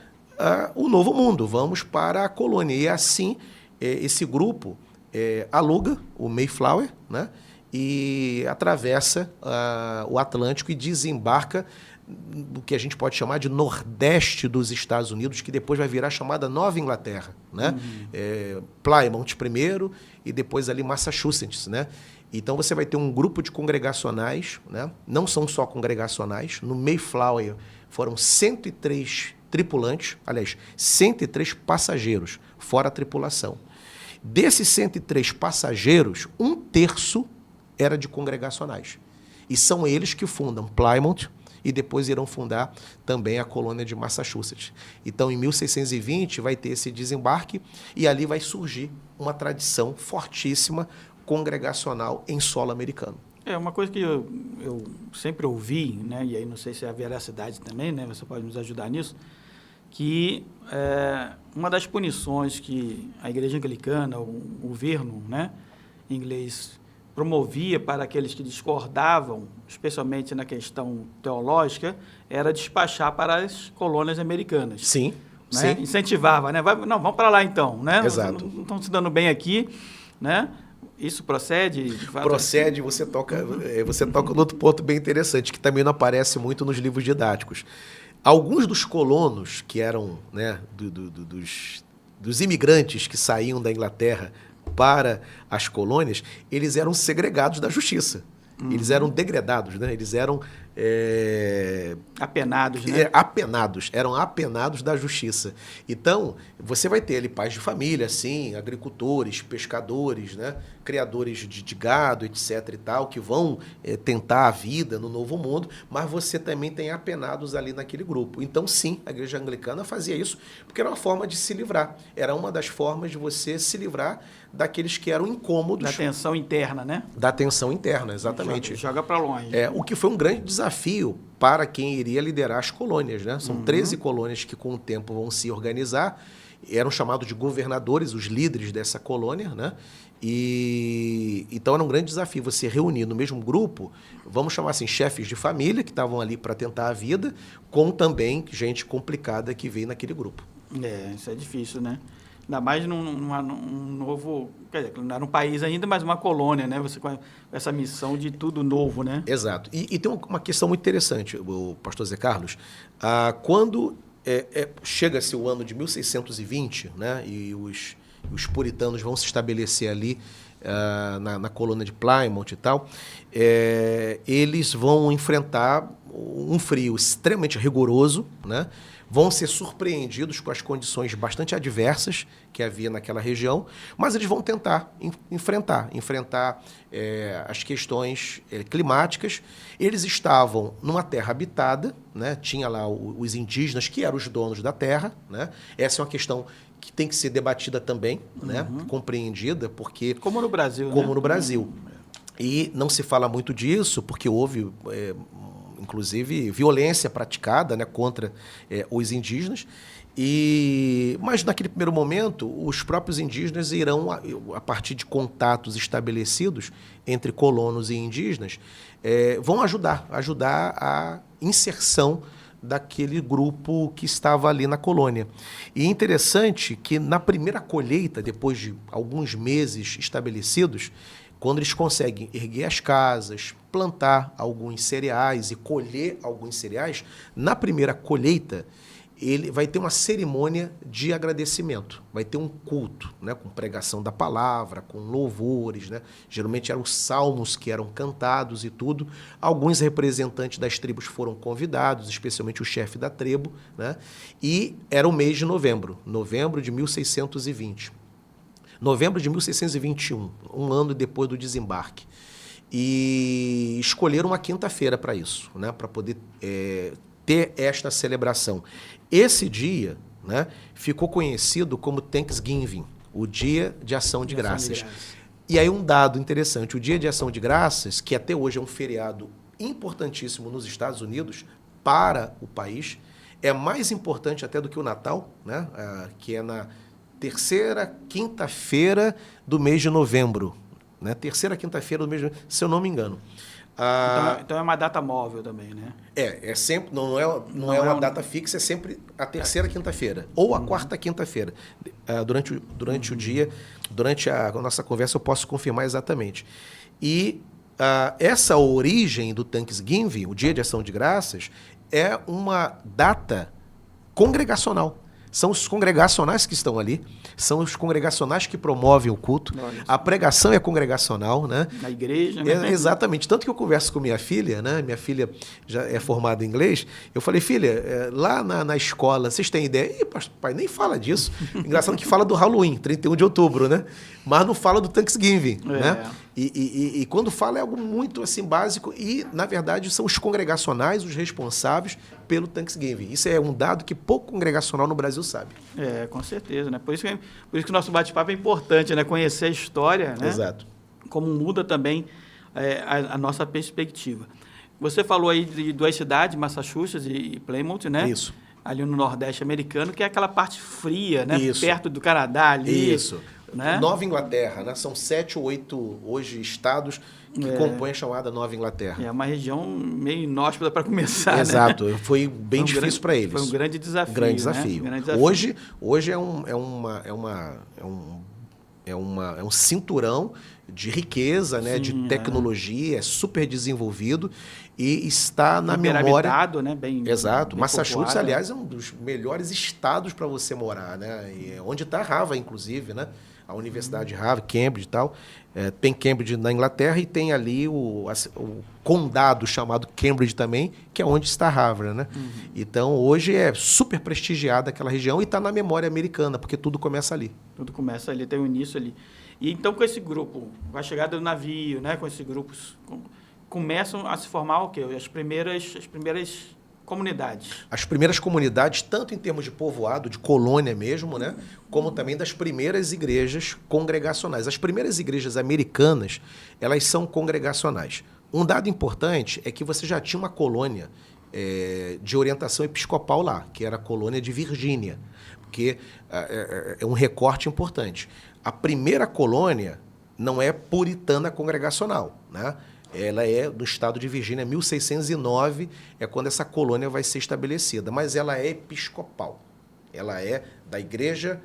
o Novo Mundo, vamos para a colônia. E assim esse grupo aluga o Mayflower, né, e atravessa o Atlântico e desembarca do que a gente pode chamar de Nordeste dos Estados Unidos, que depois vai virar chamada Nova Inglaterra, né? Plymouth primeiro e depois ali Massachusetts, né? Então você vai ter um grupo de congregacionais, né? Não são só congregacionais. No Mayflower foram 103 tripulantes, aliás, 103 passageiros, fora a tripulação. Desses 103 passageiros, 1/3 era de congregacionais. E são eles que fundam Plymouth e depois irão fundar também a colônia de Massachusetts. Então, em 1620, vai ter esse desembarque e ali vai surgir uma tradição fortíssima congregacional em solo americano. Uma coisa que eu sempre ouvi, né, e aí não sei se é a veracidade também, né, você pode nos ajudar nisso, que uma das punições que a Igreja Anglicana, o governo, né, inglês, promovia para aqueles que discordavam, especialmente na questão teológica, era despachar para as colônias americanas. Sim, né? sim. Incentivava, né? Vamos para lá então, né? Exato. Não estão se dando bem aqui, né? Isso procede? De fato? Procede, você toca no outro ponto bem interessante, que também não aparece muito nos livros didáticos. Alguns dos colonos, que eram, né, dos imigrantes que saíam da Inglaterra para as colônias, eles eram segregados da justiça. Eles eram degredados, né? Eles eram... apenados, né? Eram apenados da justiça. Então, você vai ter ali pais de família, assim, agricultores, pescadores, né? Criadores de gado, etc. e tal, que vão tentar a vida no novo mundo, mas você também tem apenados ali naquele grupo. Então, sim, a igreja anglicana fazia isso, porque era uma forma de se livrar. Era uma das formas de você se livrar daqueles que eram incômodos. Da tensão interna, né? Da tensão interna, exatamente. Joga para longe. O que foi um grande desafio para quem iria liderar as colônias, né? São 13 colônias que com o tempo vão se organizar, eram chamados de governadores, os líderes dessa colônia, né? E então era um grande desafio você reunir no mesmo grupo, vamos chamar assim, chefes de família que estavam ali para tentar a vida, com também gente complicada que veio naquele grupo. Isso é difícil, né? Ainda mais num novo... Quer dizer, não era um país ainda, mas uma colônia, né? Você com essa missão de tudo novo, né? Exato. E tem uma questão muito interessante, o pastor Zé Carlos. Quando chega-se o ano de 1620, né? E os puritanos vão se estabelecer ali na colônia de Plymouth e tal, eles vão enfrentar um frio extremamente rigoroso, né? Vão ser surpreendidos com as condições bastante adversas que havia naquela região, mas eles vão tentar enfrentar as questões climáticas. Eles estavam numa terra habitada, né? Tinha lá os indígenas, que eram os donos da terra, né? Essa é uma questão que tem que ser debatida também, né? Compreendida, porque... Como no Brasil, Como né? no Brasil. E não se fala muito disso, porque houve... inclusive violência praticada, né, contra os indígenas. Mas, naquele primeiro momento, os próprios indígenas irão, a partir de contatos estabelecidos entre colonos e indígenas, vão ajudar a inserção daquele grupo que estava ali na colônia. E é interessante que, na primeira colheita, depois de alguns meses estabelecidos, quando eles conseguem erguer as casas, plantar alguns cereais e colher alguns cereais, na primeira colheita, ele vai ter uma cerimônia de agradecimento, vai ter um culto, né, com pregação da palavra, com louvores, né? Geralmente eram os salmos que eram cantados e tudo. Alguns representantes das tribos foram convidados, especialmente o chefe da tribo, né? E era o mês de novembro de 1620. Novembro de 1621, um ano depois do desembarque. E escolheram uma quinta-feira para isso, né, para poder ter esta celebração. Esse dia, né, ficou conhecido como Thanksgiving, o Dia de Ação de Graças. E aí um dado interessante, o Dia de Ação de Graças, que até hoje é um feriado importantíssimo nos Estados Unidos para o país, é mais importante até do que o Natal, né, que é na terceira quinta-feira do mês de novembro. Né? Terceira quinta-feira do mês de novembro, se eu não me engano. Então é uma data móvel também, né? É sempre, não é uma data fixa, é sempre a terceira quinta-feira ou a quarta quinta-feira. Durante o dia, durante a nossa conversa, eu posso confirmar exatamente. E essa origem do Thanksgiving, o Dia de Ação de Graças, é uma data congregacional. São os congregacionais que estão ali, são os congregacionais que promovem o culto. A pregação é congregacional, né? Na igreja, né? Exatamente. Tanto que eu converso com minha filha, né? Minha filha já é formada em inglês. Eu falei, filha, lá na escola, vocês têm ideia? Ih, pai, nem fala disso. Engraçado que fala do Halloween, 31 de outubro, né? Mas não fala do Thanksgiving, né? E quando fala é algo muito assim básico e, na verdade, são os congregacionais os responsáveis pelo Thanksgiving. Isso é um dado que pouco congregacional no Brasil sabe. Com certeza, né? Por isso que o nosso bate-papo é importante, né? Conhecer a história, né? Exato. Como muda também a nossa perspectiva. Você falou aí de duas cidades, Massachusetts e Plymouth, né? Isso. Ali no Nordeste americano, que é aquela parte fria, né? Isso. Perto do Canadá ali. Isso. Né? Nova Inglaterra, né? São 7 ou 8 hoje estados que compõem a chamada Nova Inglaterra. É uma região meio inóspita para começar. Exato. Né? Foi bem difícil para eles. Foi um grande desafio. Grande desafio. Né? Grande desafio. Hoje é um cinturão de riqueza, né, Sim, de tecnologia, é super desenvolvido e está na memória. Habitado, né? Exato. Bem Massachusetts, povoado, aliás, é um dos melhores estados para você morar, né? E é onde está Harvard, inclusive, né? A Universidade de Harvard, Cambridge e tal. Tem Cambridge na Inglaterra e tem ali o condado chamado Cambridge também, que é onde está Harvard, né? Então, hoje é super prestigiada aquela região e está na memória americana, porque tudo começa ali. Tudo começa ali, tem o início ali. E então, com esse grupo, com a chegada do navio, né? Com esses grupos, começam a se formar o quê? As primeiras comunidades. As primeiras comunidades, tanto em termos de povoado, de colônia mesmo, né, como também das primeiras igrejas congregacionais. As primeiras igrejas americanas, elas são congregacionais. Um dado importante é que você já tinha uma colônia de orientação episcopal lá, que era a colônia de Virgínia, porque é um recorte importante. A primeira colônia não é puritana congregacional, né? Ela é do estado de Virgínia, 1609 é quando essa colônia vai ser estabelecida, mas ela é episcopal. Ela é da igreja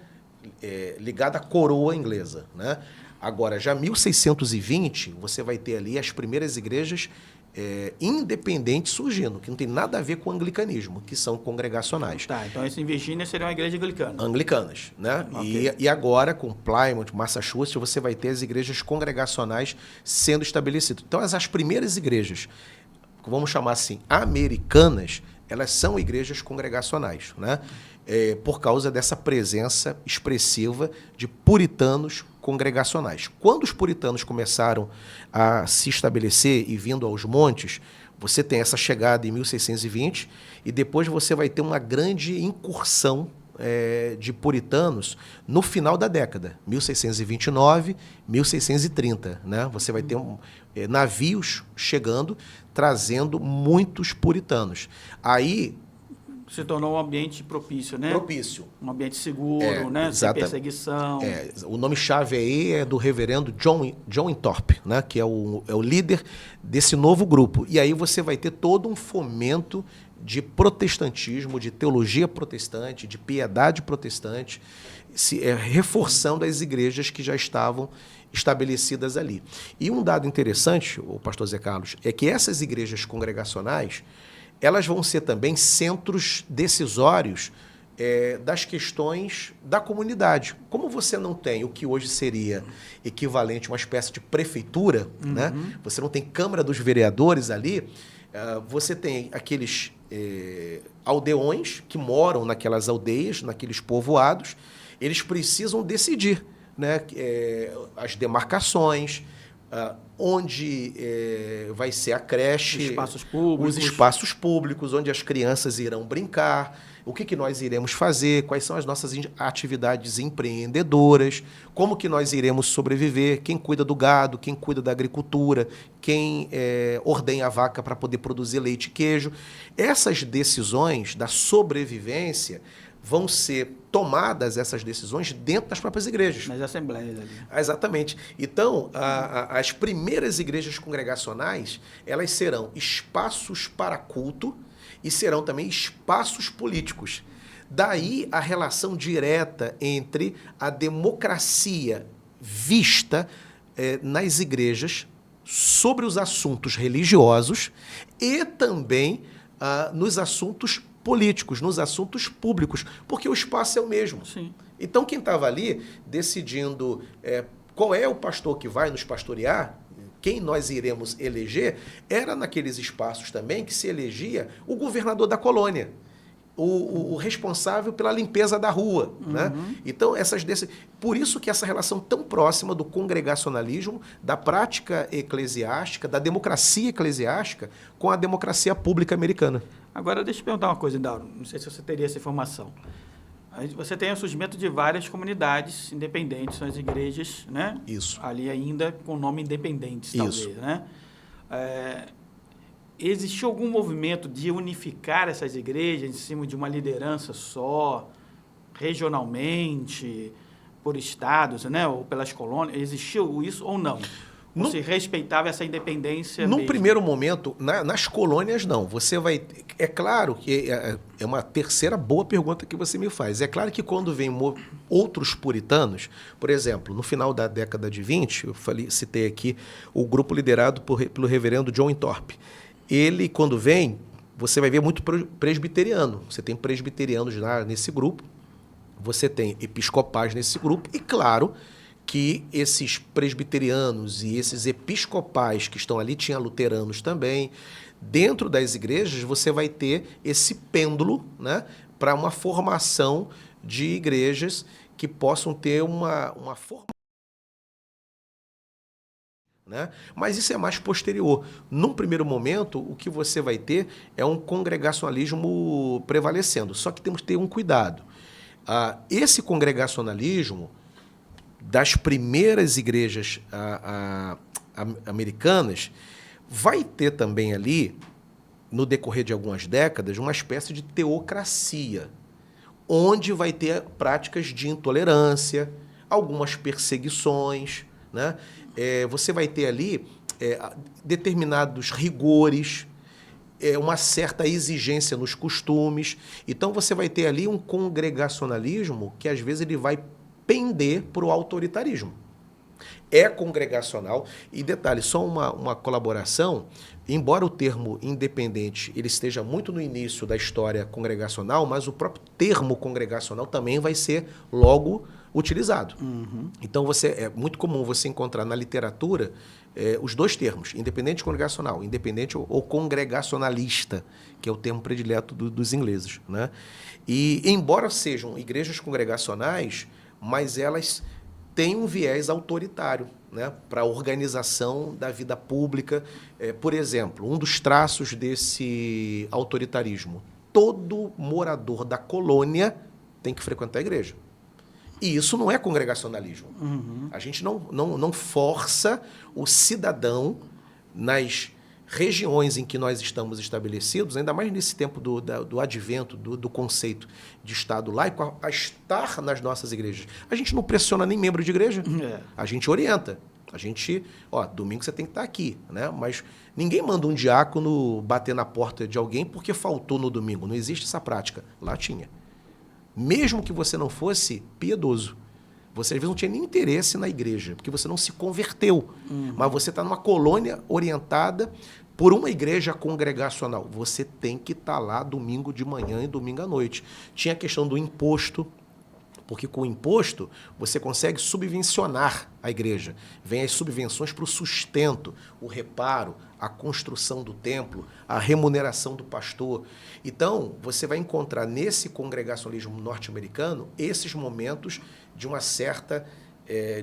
ligada à coroa inglesa, né? Agora, já 1620, você vai ter ali as primeiras igrejas independentes surgindo, que não tem nada a ver com o anglicanismo, que são congregacionais. Tá, então essa em Virgínia seria uma igreja anglicana. Anglicanas, né? Ok. E agora, com Plymouth, Massachusetts, você vai ter as igrejas congregacionais sendo estabelecidas. Então, as primeiras igrejas, vamos chamar assim, americanas, elas são igrejas congregacionais, né? Por causa dessa presença expressiva de puritanos congregacionais. Quando os puritanos começaram a se estabelecer e vindo aos montes, você tem essa chegada em 1620 e depois você vai ter uma grande incursão de puritanos no final da década, 1629, 1630. Né? Você vai ter navios chegando, trazendo muitos puritanos. Aí se tornou um ambiente propício, né? Propício. Um ambiente seguro, né? Sem perseguição. O nome-chave aí é do reverendo John Thorpe, né? Que é o líder desse novo grupo. E aí você vai ter todo um fomento de protestantismo, de teologia protestante, de piedade protestante, reforçando as igrejas que já estavam estabelecidas ali. E um dado interessante, o pastor Zé Carlos, é que essas igrejas congregacionais, elas vão ser também centros decisórios das questões da comunidade. Como você não tem o que hoje seria equivalente a uma espécie de prefeitura, né? Você não tem Câmara dos Vereadores ali, você tem aqueles aldeões que moram naquelas aldeias, naqueles povoados, eles precisam decidir, né? As demarcações, onde vai ser a creche, os espaços públicos, onde as crianças irão brincar, o que nós iremos fazer, quais são as nossas atividades empreendedoras, como que nós iremos sobreviver, quem cuida do gado, quem cuida da agricultura, quem ordenha a vaca para poder produzir leite e queijo. Essas decisões da sobrevivência vão ser tomadas, essas decisões, dentro das próprias igrejas. Nas assembleias ali. Exatamente. Então, as primeiras igrejas congregacionais, elas serão espaços para culto e serão também espaços políticos. Daí a relação direta entre a democracia vista nas igrejas sobre os assuntos religiosos e também nos assuntos políticos, nos assuntos públicos, porque o espaço é o mesmo. Sim. Então, quem estava ali decidindo qual é o pastor que vai nos pastorear, quem nós iremos eleger, era naqueles espaços também que se elegia o governador da colônia, o responsável pela limpeza da rua. Né? Então, por isso que essa relação tão próxima do congregacionalismo, da prática eclesiástica, da democracia eclesiástica com a democracia pública americana. Agora, deixa eu perguntar uma coisa, Dauro. Não sei se você teria essa informação. Você tem o surgimento de várias comunidades independentes, são as igrejas, né? Isso. Ali ainda com nome independentes, talvez, Isso. né? Existiu algum movimento de unificar essas igrejas em cima de uma liderança só, regionalmente, por estados, né? Ou pelas colônias? Existiu isso ou não? Ou se respeitava essa independência No mesmo? primeiro momento, nas colônias, não. Você vai... É claro que é uma terceira boa pergunta que você me faz. É claro que quando vem outros puritanos, por exemplo, no final da década de 20, citei aqui o grupo liderado pelo reverendo John Thorpe. Ele, quando vem, você vai ver muito presbiteriano. Você tem presbiterianos lá nesse grupo, você tem episcopais nesse grupo, e claro que esses presbiterianos e esses episcopais que estão ali, tinha luteranos também. Dentro das igrejas, você vai ter esse pêndulo, né, para uma formação de igrejas que possam ter uma forma. Né? Mas isso é mais posterior. Num primeiro momento, o que você vai ter é um congregacionalismo prevalecendo. Só que temos que ter um cuidado. Esse congregacionalismo das primeiras igrejas americanas vai ter também ali, no decorrer de algumas décadas, uma espécie de teocracia, onde vai ter práticas de intolerância, algumas perseguições, né? Você vai ter ali determinados rigores, uma certa exigência nos costumes. Então, você vai ter ali um congregacionalismo que, às vezes, ele vai pender para o autoritarismo. É congregacional. E, detalhe, só uma colaboração, embora o termo independente ele esteja muito no início da história congregacional, mas o próprio termo congregacional também vai ser logo utilizado. Uhum. Então, é muito comum você encontrar na literatura os dois termos, independente e congregacional, independente ou congregacionalista, que é o termo predileto dos ingleses, né? E, embora sejam igrejas congregacionais, mas elas têm um viés autoritário, né, para a organização da vida pública. Por exemplo, um dos traços desse autoritarismo: todo morador da colônia tem que frequentar a igreja. E isso não é congregacionalismo. Uhum. A gente não força o cidadão nas regiões em que nós estamos estabelecidos, ainda mais nesse tempo do advento do conceito de Estado laico, a estar nas nossas igrejas. A gente não pressiona nem membro de igreja, a gente orienta. A gente, domingo você tem que estar aqui, né? Mas ninguém manda um diácono bater na porta de alguém porque faltou no domingo. Não existe essa prática. Lá tinha. Mesmo que você não fosse piedoso, você às vezes não tinha nem interesse na igreja, porque você não se converteu. Uhum. Mas você está numa colônia orientada por uma igreja congregacional. Você tem que estar lá domingo de manhã e domingo à noite. Tinha a questão do imposto, porque com o imposto você consegue subvencionar a igreja. Vem as subvenções para o sustento, o reparo, a construção do templo, a remuneração do pastor. Então, você vai encontrar nesse congregacionalismo norte-americano esses momentos de uma certa...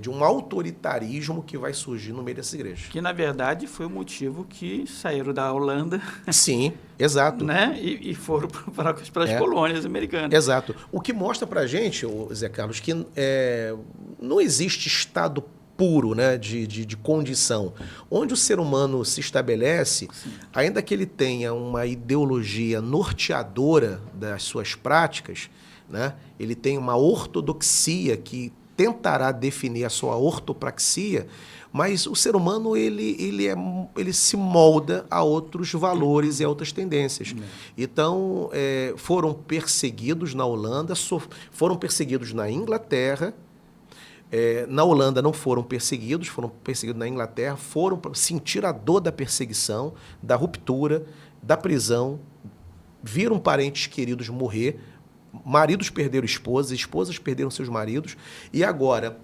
de um autoritarismo que vai surgir no meio dessa igreja. Que, na verdade, foi o motivo que saíram da Holanda. Sim, exato. Né? E foram para as colônias americanas. Exato. O que mostra para a gente, Zé Carlos, que não existe estado puro, né, de condição. Onde o ser humano se estabelece, sim, ainda que ele tenha uma ideologia norteadora das suas práticas, né, ele tem uma ortodoxia que tentará definir a sua ortopraxia, mas o ser humano ele se molda a outros valores e a outras tendências. Então, foram perseguidos na Holanda, foram perseguidos na Inglaterra. Na Holanda não foram perseguidos na Inglaterra, foram sentir a dor da perseguição, da ruptura, da prisão, viram parentes queridos morrer, maridos perderam esposas perderam seus maridos, e agora,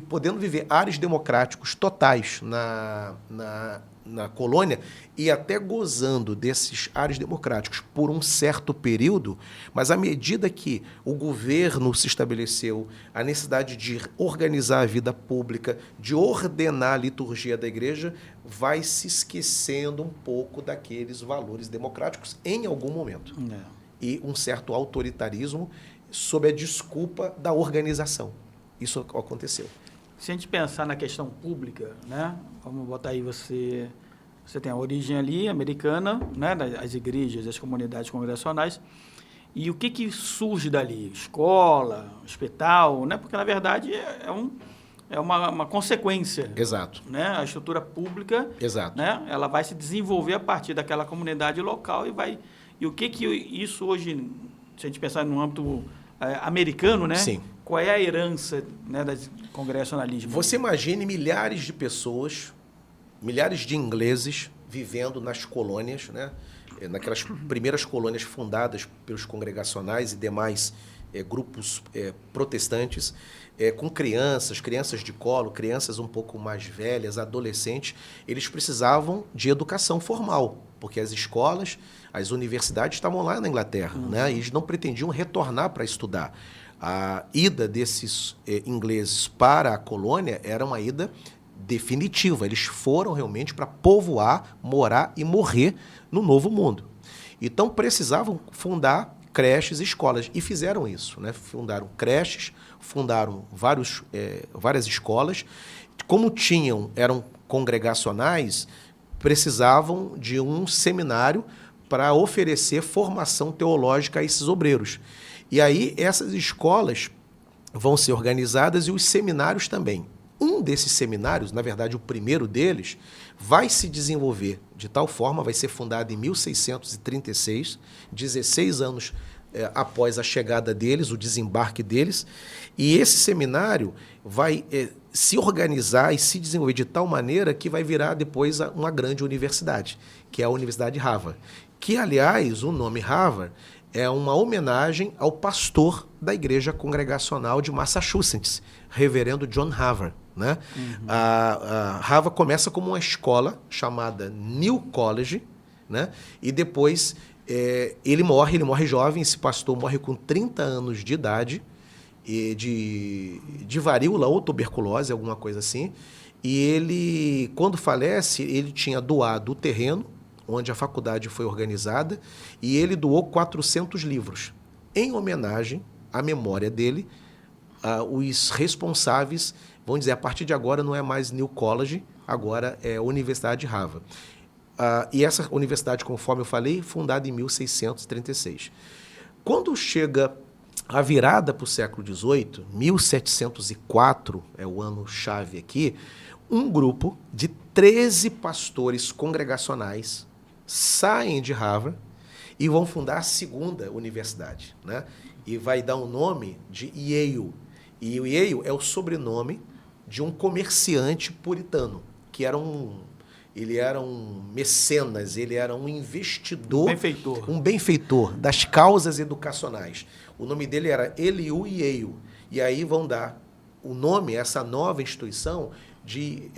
podendo viver ares democráticos totais na colônia e até gozando desses ares democráticos por um certo período, mas à medida que o governo se estabeleceu, a necessidade de organizar a vida pública, de ordenar a liturgia da igreja, vai se esquecendo um pouco daqueles valores democráticos em algum momento. E um certo autoritarismo sob a desculpa da organização. Isso aconteceu. Se a gente pensar na questão pública, né? Vamos botar aí, você tem a origem ali americana, né? As igrejas, as comunidades congregacionais, e o que surge dali? Escola, hospital, né? Porque, na verdade, é é uma consequência. Exato. Né? A estrutura pública, Exato. né? Ela vai se desenvolver a partir daquela comunidade local e o que isso hoje, se a gente pensar no âmbito americano, né? Sim. Qual é a herança, né, do congregacionalismo? Você imagine milhares de pessoas, milhares de ingleses vivendo nas colônias, né? Naquelas primeiras colônias fundadas pelos congregacionais e demais grupos protestantes, com crianças de colo, crianças um pouco mais velhas, adolescentes. Eles precisavam de educação formal, porque as escolas, as universidades estavam lá na Inglaterra, né? E eles não pretendiam retornar para estudar. A ida desses ingleses para a colônia era uma ida definitiva. Eles foram realmente para povoar, morar e morrer no Novo Mundo. Então precisavam fundar creches e escolas, e fizeram isso, né? Fundaram creches, fundaram várias escolas. Como eram congregacionais, precisavam de um seminário para oferecer formação teológica a esses obreiros. E aí essas escolas vão ser organizadas e os seminários também. Um desses seminários, na verdade o primeiro deles, vai se desenvolver de tal forma, vai ser fundado em 1636, 16 anos após a chegada deles, o desembarque deles, e esse seminário vai se organizar e se desenvolver de tal maneira que vai virar depois uma grande universidade, que é a Universidade de Harvard. Que, aliás, o nome Harvard é uma homenagem ao pastor da Igreja Congregacional de Massachusetts, reverendo John Harvard. Né? A Harvard começa como uma escola chamada New College, né? E depois ele morre jovem. Esse pastor morre com 30 anos de idade, de varíola ou tuberculose, alguma coisa assim. E ele, quando falece, ele tinha doado o terreno onde a faculdade foi organizada, e ele doou 400 livros. Em homenagem à memória dele, os responsáveis vão dizer, a partir de agora não é mais New College, agora é a Universidade de Harvard. E essa universidade, conforme eu falei, fundada em 1636. Quando chega a virada para o século XVIII, 1704 é o ano-chave aqui, um grupo de 13 pastores congregacionais saem de Harvard e vão fundar a segunda universidade, né? E vai dar o nome de Yale. E o Yale é o sobrenome de um comerciante puritano, que ele era um mecenas, ele era um investidor, um benfeitor das causas educacionais. O nome dele era Elihu Yale. E aí vão dar o nome, essa nova instituição, de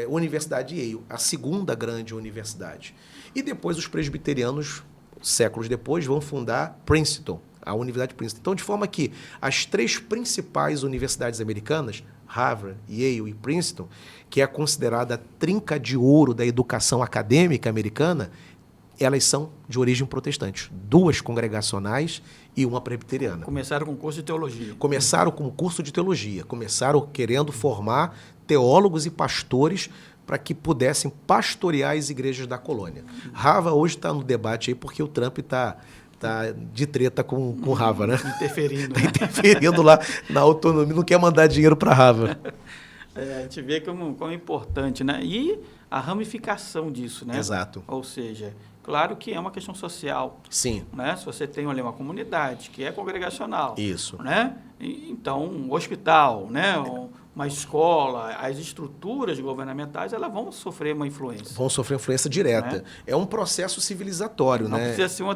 Universidade de Yale, a segunda grande universidade. E depois os presbiterianos, séculos depois, vão fundar Princeton, a Universidade de Princeton. Então, de forma que as três principais universidades americanas, Harvard, Yale e Princeton, que é considerada a trinca de ouro da educação acadêmica americana, elas são de origem protestante. 2 congregacionais e uma presbiteriana. Começaram com curso de teologia. Começaram com curso de teologia. Começaram querendo formar teólogos e pastores para que pudessem pastorear as igrejas da colônia. Harvard hoje está no debate aí porque o Trump está de treta com Harvard, né? Interferindo. Está interferindo lá na autonomia, não quer mandar dinheiro para Harvard. A gente vê como é importante, né? E a ramificação disso, né? Exato. Ou seja, claro que é uma questão social. Sim. Né? Se você tem ali uma comunidade que é congregacional. Isso. Né? Então, um hospital, né? Uma escola, as estruturas governamentais, elas vão sofrer uma influência. Vão sofrer influência direta. Né? É um processo civilizatório, não, né? Não precisa ser uma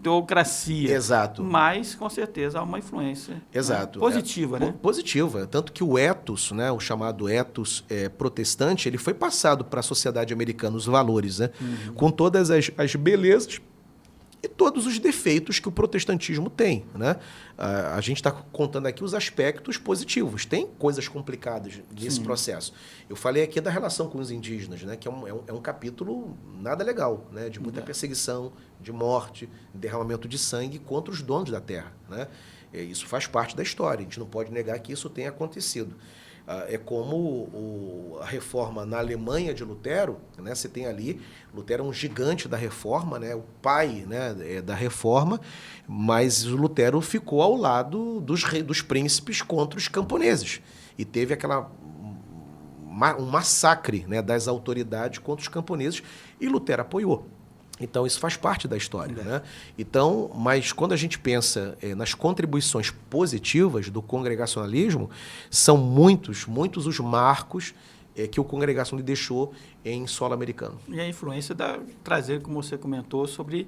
teocracia. Exato. Mas, com certeza, há uma influência. Exato. Né? Positiva, né? Positiva. Tanto que o ethos, né? O chamado ethos protestante, ele foi passado para a sociedade americana, os valores, né? Com todas as belezas e todos os defeitos que o protestantismo tem, né? A gente está contando aqui os aspectos positivos. Tem coisas complicadas nesse processo. Eu falei aqui da relação com os indígenas, né? Que é um capítulo nada legal, né? De muita perseguição, de morte, derramamento de sangue contra os donos da terra, né? Isso faz parte da história. A gente não pode negar que isso tenha acontecido. É como a reforma na Alemanha de Lutero, né? Você tem ali, Lutero é um gigante da reforma, né? O pai, né, da reforma, mas o Lutero ficou ao lado dos príncipes contra os camponeses. E teve um massacre, né, das autoridades contra os camponeses, e Lutero apoiou. Então, isso faz parte da história. Né? Então, mas quando a gente pensa nas contribuições positivas do congregacionalismo, são muitos os marcos que o congregacionalismo deixou em solo americano. E a influência trazer, como você comentou, sobre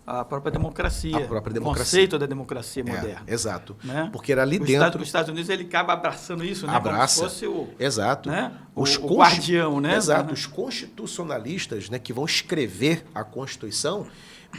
a própria democracia. O conceito da democracia moderna. Exato. Né? Porque era ali dentro... Os Estados Unidos, ele acaba abraçando isso, né? Abraça. Como se fosse o... Exato. Né? O guardião, né? Exato. Os constitucionalistas, né, que vão escrever a Constituição,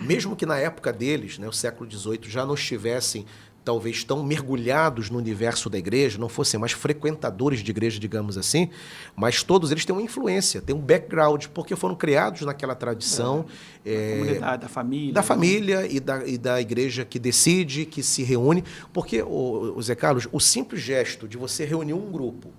mesmo que na época deles, né, o século XVIII, já não estivessem talvez tão mergulhados no universo da igreja, não fossem mais frequentadores de igreja, digamos assim, mas todos eles têm uma influência, têm um background, porque foram criados naquela tradição. Da comunidade, da família. Da família e da igreja que decide, que se reúne. Porque, o Zé Carlos, o simples gesto de você reunir um grupo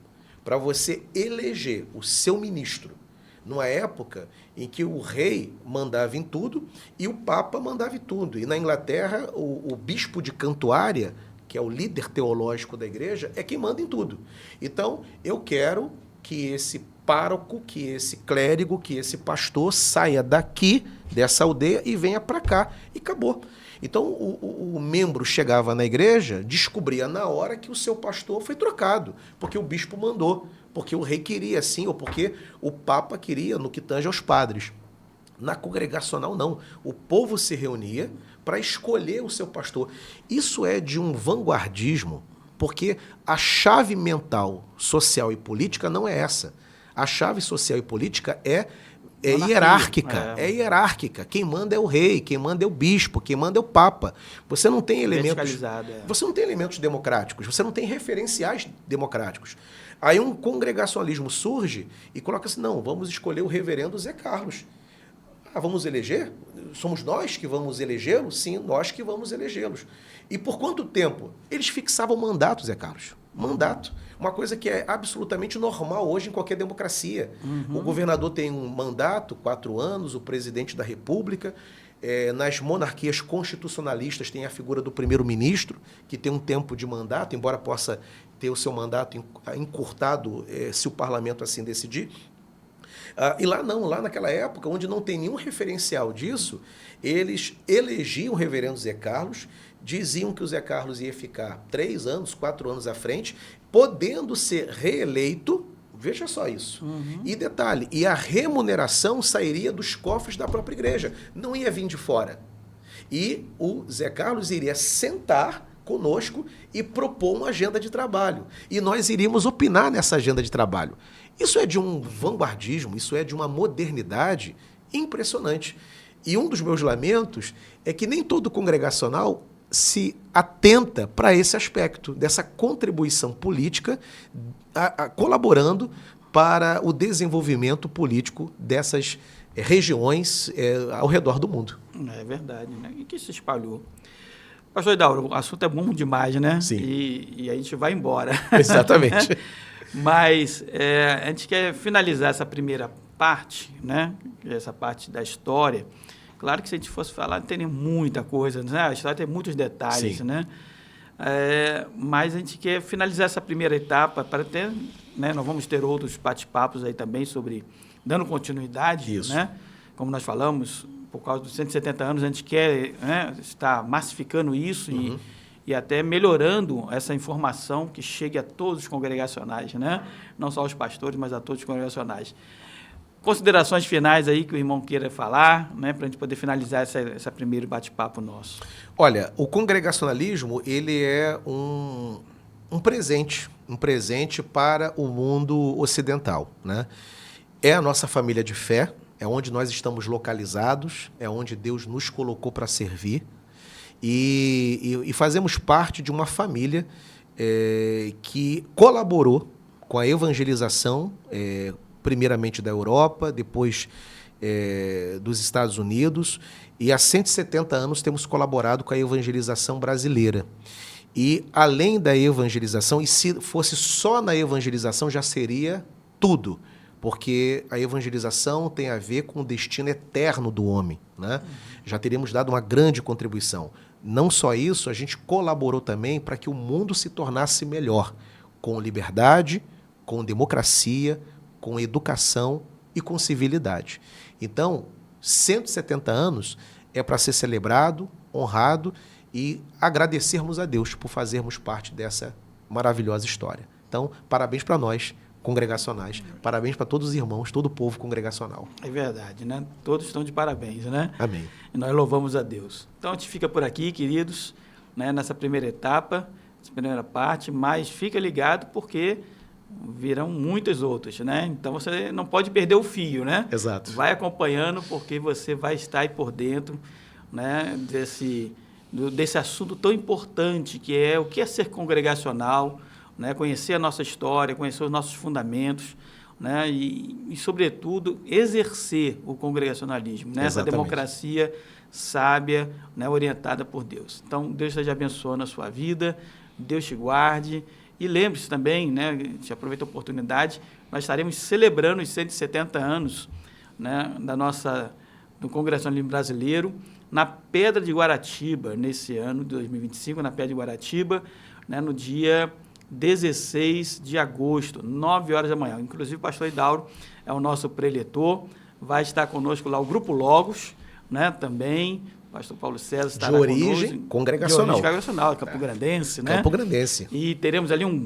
para você eleger o seu ministro, numa época em que o rei mandava em tudo e o papa mandava em tudo. E na Inglaterra, o bispo de Cantuária, que é o líder teológico da igreja, é quem manda em tudo. Então, eu quero que esse pároco, que esse clérigo, que esse pastor saia daqui, dessa aldeia, e venha para cá. E acabou. Então, o membro chegava na igreja, descobria na hora que o seu pastor foi trocado, porque o bispo mandou, porque o rei queria assim, ou porque o papa queria, no que tange aos padres. Na congregacional, não. O povo se reunia para escolher o seu pastor. Isso é de um vanguardismo, porque a chave mental, social e política não é essa. A chave social e política é hierárquica. É hierárquica. Quem manda é o rei, quem manda é o bispo, quem manda é o papa. Você não tem elementos. Você não tem elementos democráticos, você não tem referenciais democráticos. Aí um congregacionalismo surge e coloca assim: não, vamos escolher o reverendo Zé Carlos. Ah, vamos eleger? Somos nós que vamos elegê-lo? Sim, nós que vamos elegê-los. E por quanto tempo? Eles fixavam mandato, Zé Carlos. Mandato. Uma coisa que é absolutamente normal hoje em qualquer democracia. O governador tem um mandato, 4 anos, o presidente da República. Nas monarquias constitucionalistas tem a figura do primeiro-ministro, que tem um tempo de mandato, embora possa ter o seu mandato encurtado se o parlamento assim decidir. E lá não, lá naquela época, onde não tem nenhum referencial disso, eles elegiam o reverendo Zé Carlos, diziam que o Zé Carlos ia ficar 3 anos, 4 anos à frente, podendo ser reeleito, veja só isso. E detalhe, e a remuneração sairia dos cofres da própria igreja, não ia vir de fora. E o Zé Carlos iria sentar conosco e propor uma agenda de trabalho. E nós iríamos opinar nessa agenda de trabalho. Isso é de um vanguardismo, isso é de uma modernidade impressionante. E um dos meus lamentos é que nem todo congregacional se atenta para esse aspecto, dessa contribuição política, colaborando para o desenvolvimento político dessas regiões ao redor do mundo. É verdade, né? E que se espalhou. Pastor Idauro, o assunto é bom demais, né? Sim. E a gente vai embora. Exatamente. Mas a gente quer finalizar essa primeira parte, né? Essa parte da história. Claro que se a gente fosse falar, teria muita coisa, né? A história tem muitos detalhes, Sim. né? Mas a gente quer finalizar essa primeira etapa para ter, né? Nós vamos ter outros bate-papos aí também sobre, dando continuidade, Isso. né? Como nós falamos, por causa dos 170 anos, a gente quer, né, estar massificando isso e até melhorando essa informação que chegue a todos os congregacionais, né? Não só aos pastores, mas a todos os congregacionais. Considerações finais aí que o irmão queira falar, né, para a gente poder finalizar esse primeiro bate-papo nosso. Olha, o congregacionalismo, ele é um presente para o mundo ocidental, né? É a nossa família de fé, é onde nós estamos localizados, é onde Deus nos colocou para servir e fazemos parte de uma família que colaborou com a evangelização, primeiramente da Europa, depois dos Estados Unidos, e há 170 anos temos colaborado com a evangelização brasileira. E além da evangelização, e se fosse só na evangelização, já seria tudo, porque a evangelização tem a ver com o destino eterno do homem, né? Já teríamos dado uma grande contribuição. Não só isso, a gente colaborou também para que o mundo se tornasse melhor, com liberdade, com democracia, com educação e com civilidade. Então, 170 anos é para ser celebrado, honrado e agradecermos a Deus por fazermos parte dessa maravilhosa história. Então, parabéns para nós, congregacionais, parabéns para todos os irmãos, todo o povo congregacional. É verdade, né? Todos estão de parabéns, né? Amém. E nós louvamos a Deus. Então, a gente fica por aqui, queridos, né, nessa primeira etapa, essa primeira parte, mas fica ligado porque virão muitas outras, né? Então, você não pode perder o fio, né? Exato. Vai acompanhando porque você vai estar aí por dentro, né, desse assunto tão importante que é o que é ser congregacional, né, conhecer a nossa história, conhecer os nossos fundamentos, né, e sobretudo, exercer o congregacionalismo, né, essa democracia sábia, né, orientada por Deus. Então, Deus esteja abençoando a sua vida, Deus te guarde. E lembre-se também, né, a gente aproveita a oportunidade, nós estaremos celebrando os 170 anos, né, do Congregacionalismo Brasileiro, na Pedra de Guaratiba, nesse ano de 2025, na Pedra de Guaratiba, né, no dia 16 de agosto, 9 horas da manhã. Inclusive, o pastor Idauro é o nosso preletor, vai estar conosco lá o Grupo Logos, né, também, o pastor Paulo César estará de origem conosco, congregacional. De origem congregacional, Campograndense, né? Campograndense. E teremos ali um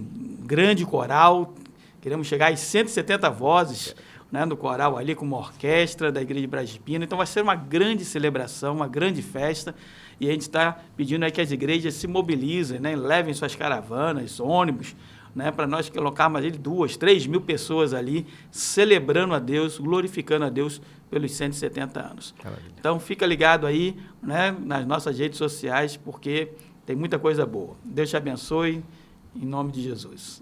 grande coral, queremos chegar às 170 vozes, né, no coral ali, com uma orquestra da Igreja de Brasília. Então, vai ser uma grande celebração, uma grande festa, e a gente está pedindo aí que as igrejas se mobilizem, né, levem suas caravanas, ônibus, né, para nós colocarmos ali 2.000, 3.000 pessoas ali, celebrando a Deus, glorificando a Deus pelos 170 anos. Maravilha. Então, fica ligado aí, né, nas nossas redes sociais, porque tem muita coisa boa. Deus te abençoe, em nome de Jesus.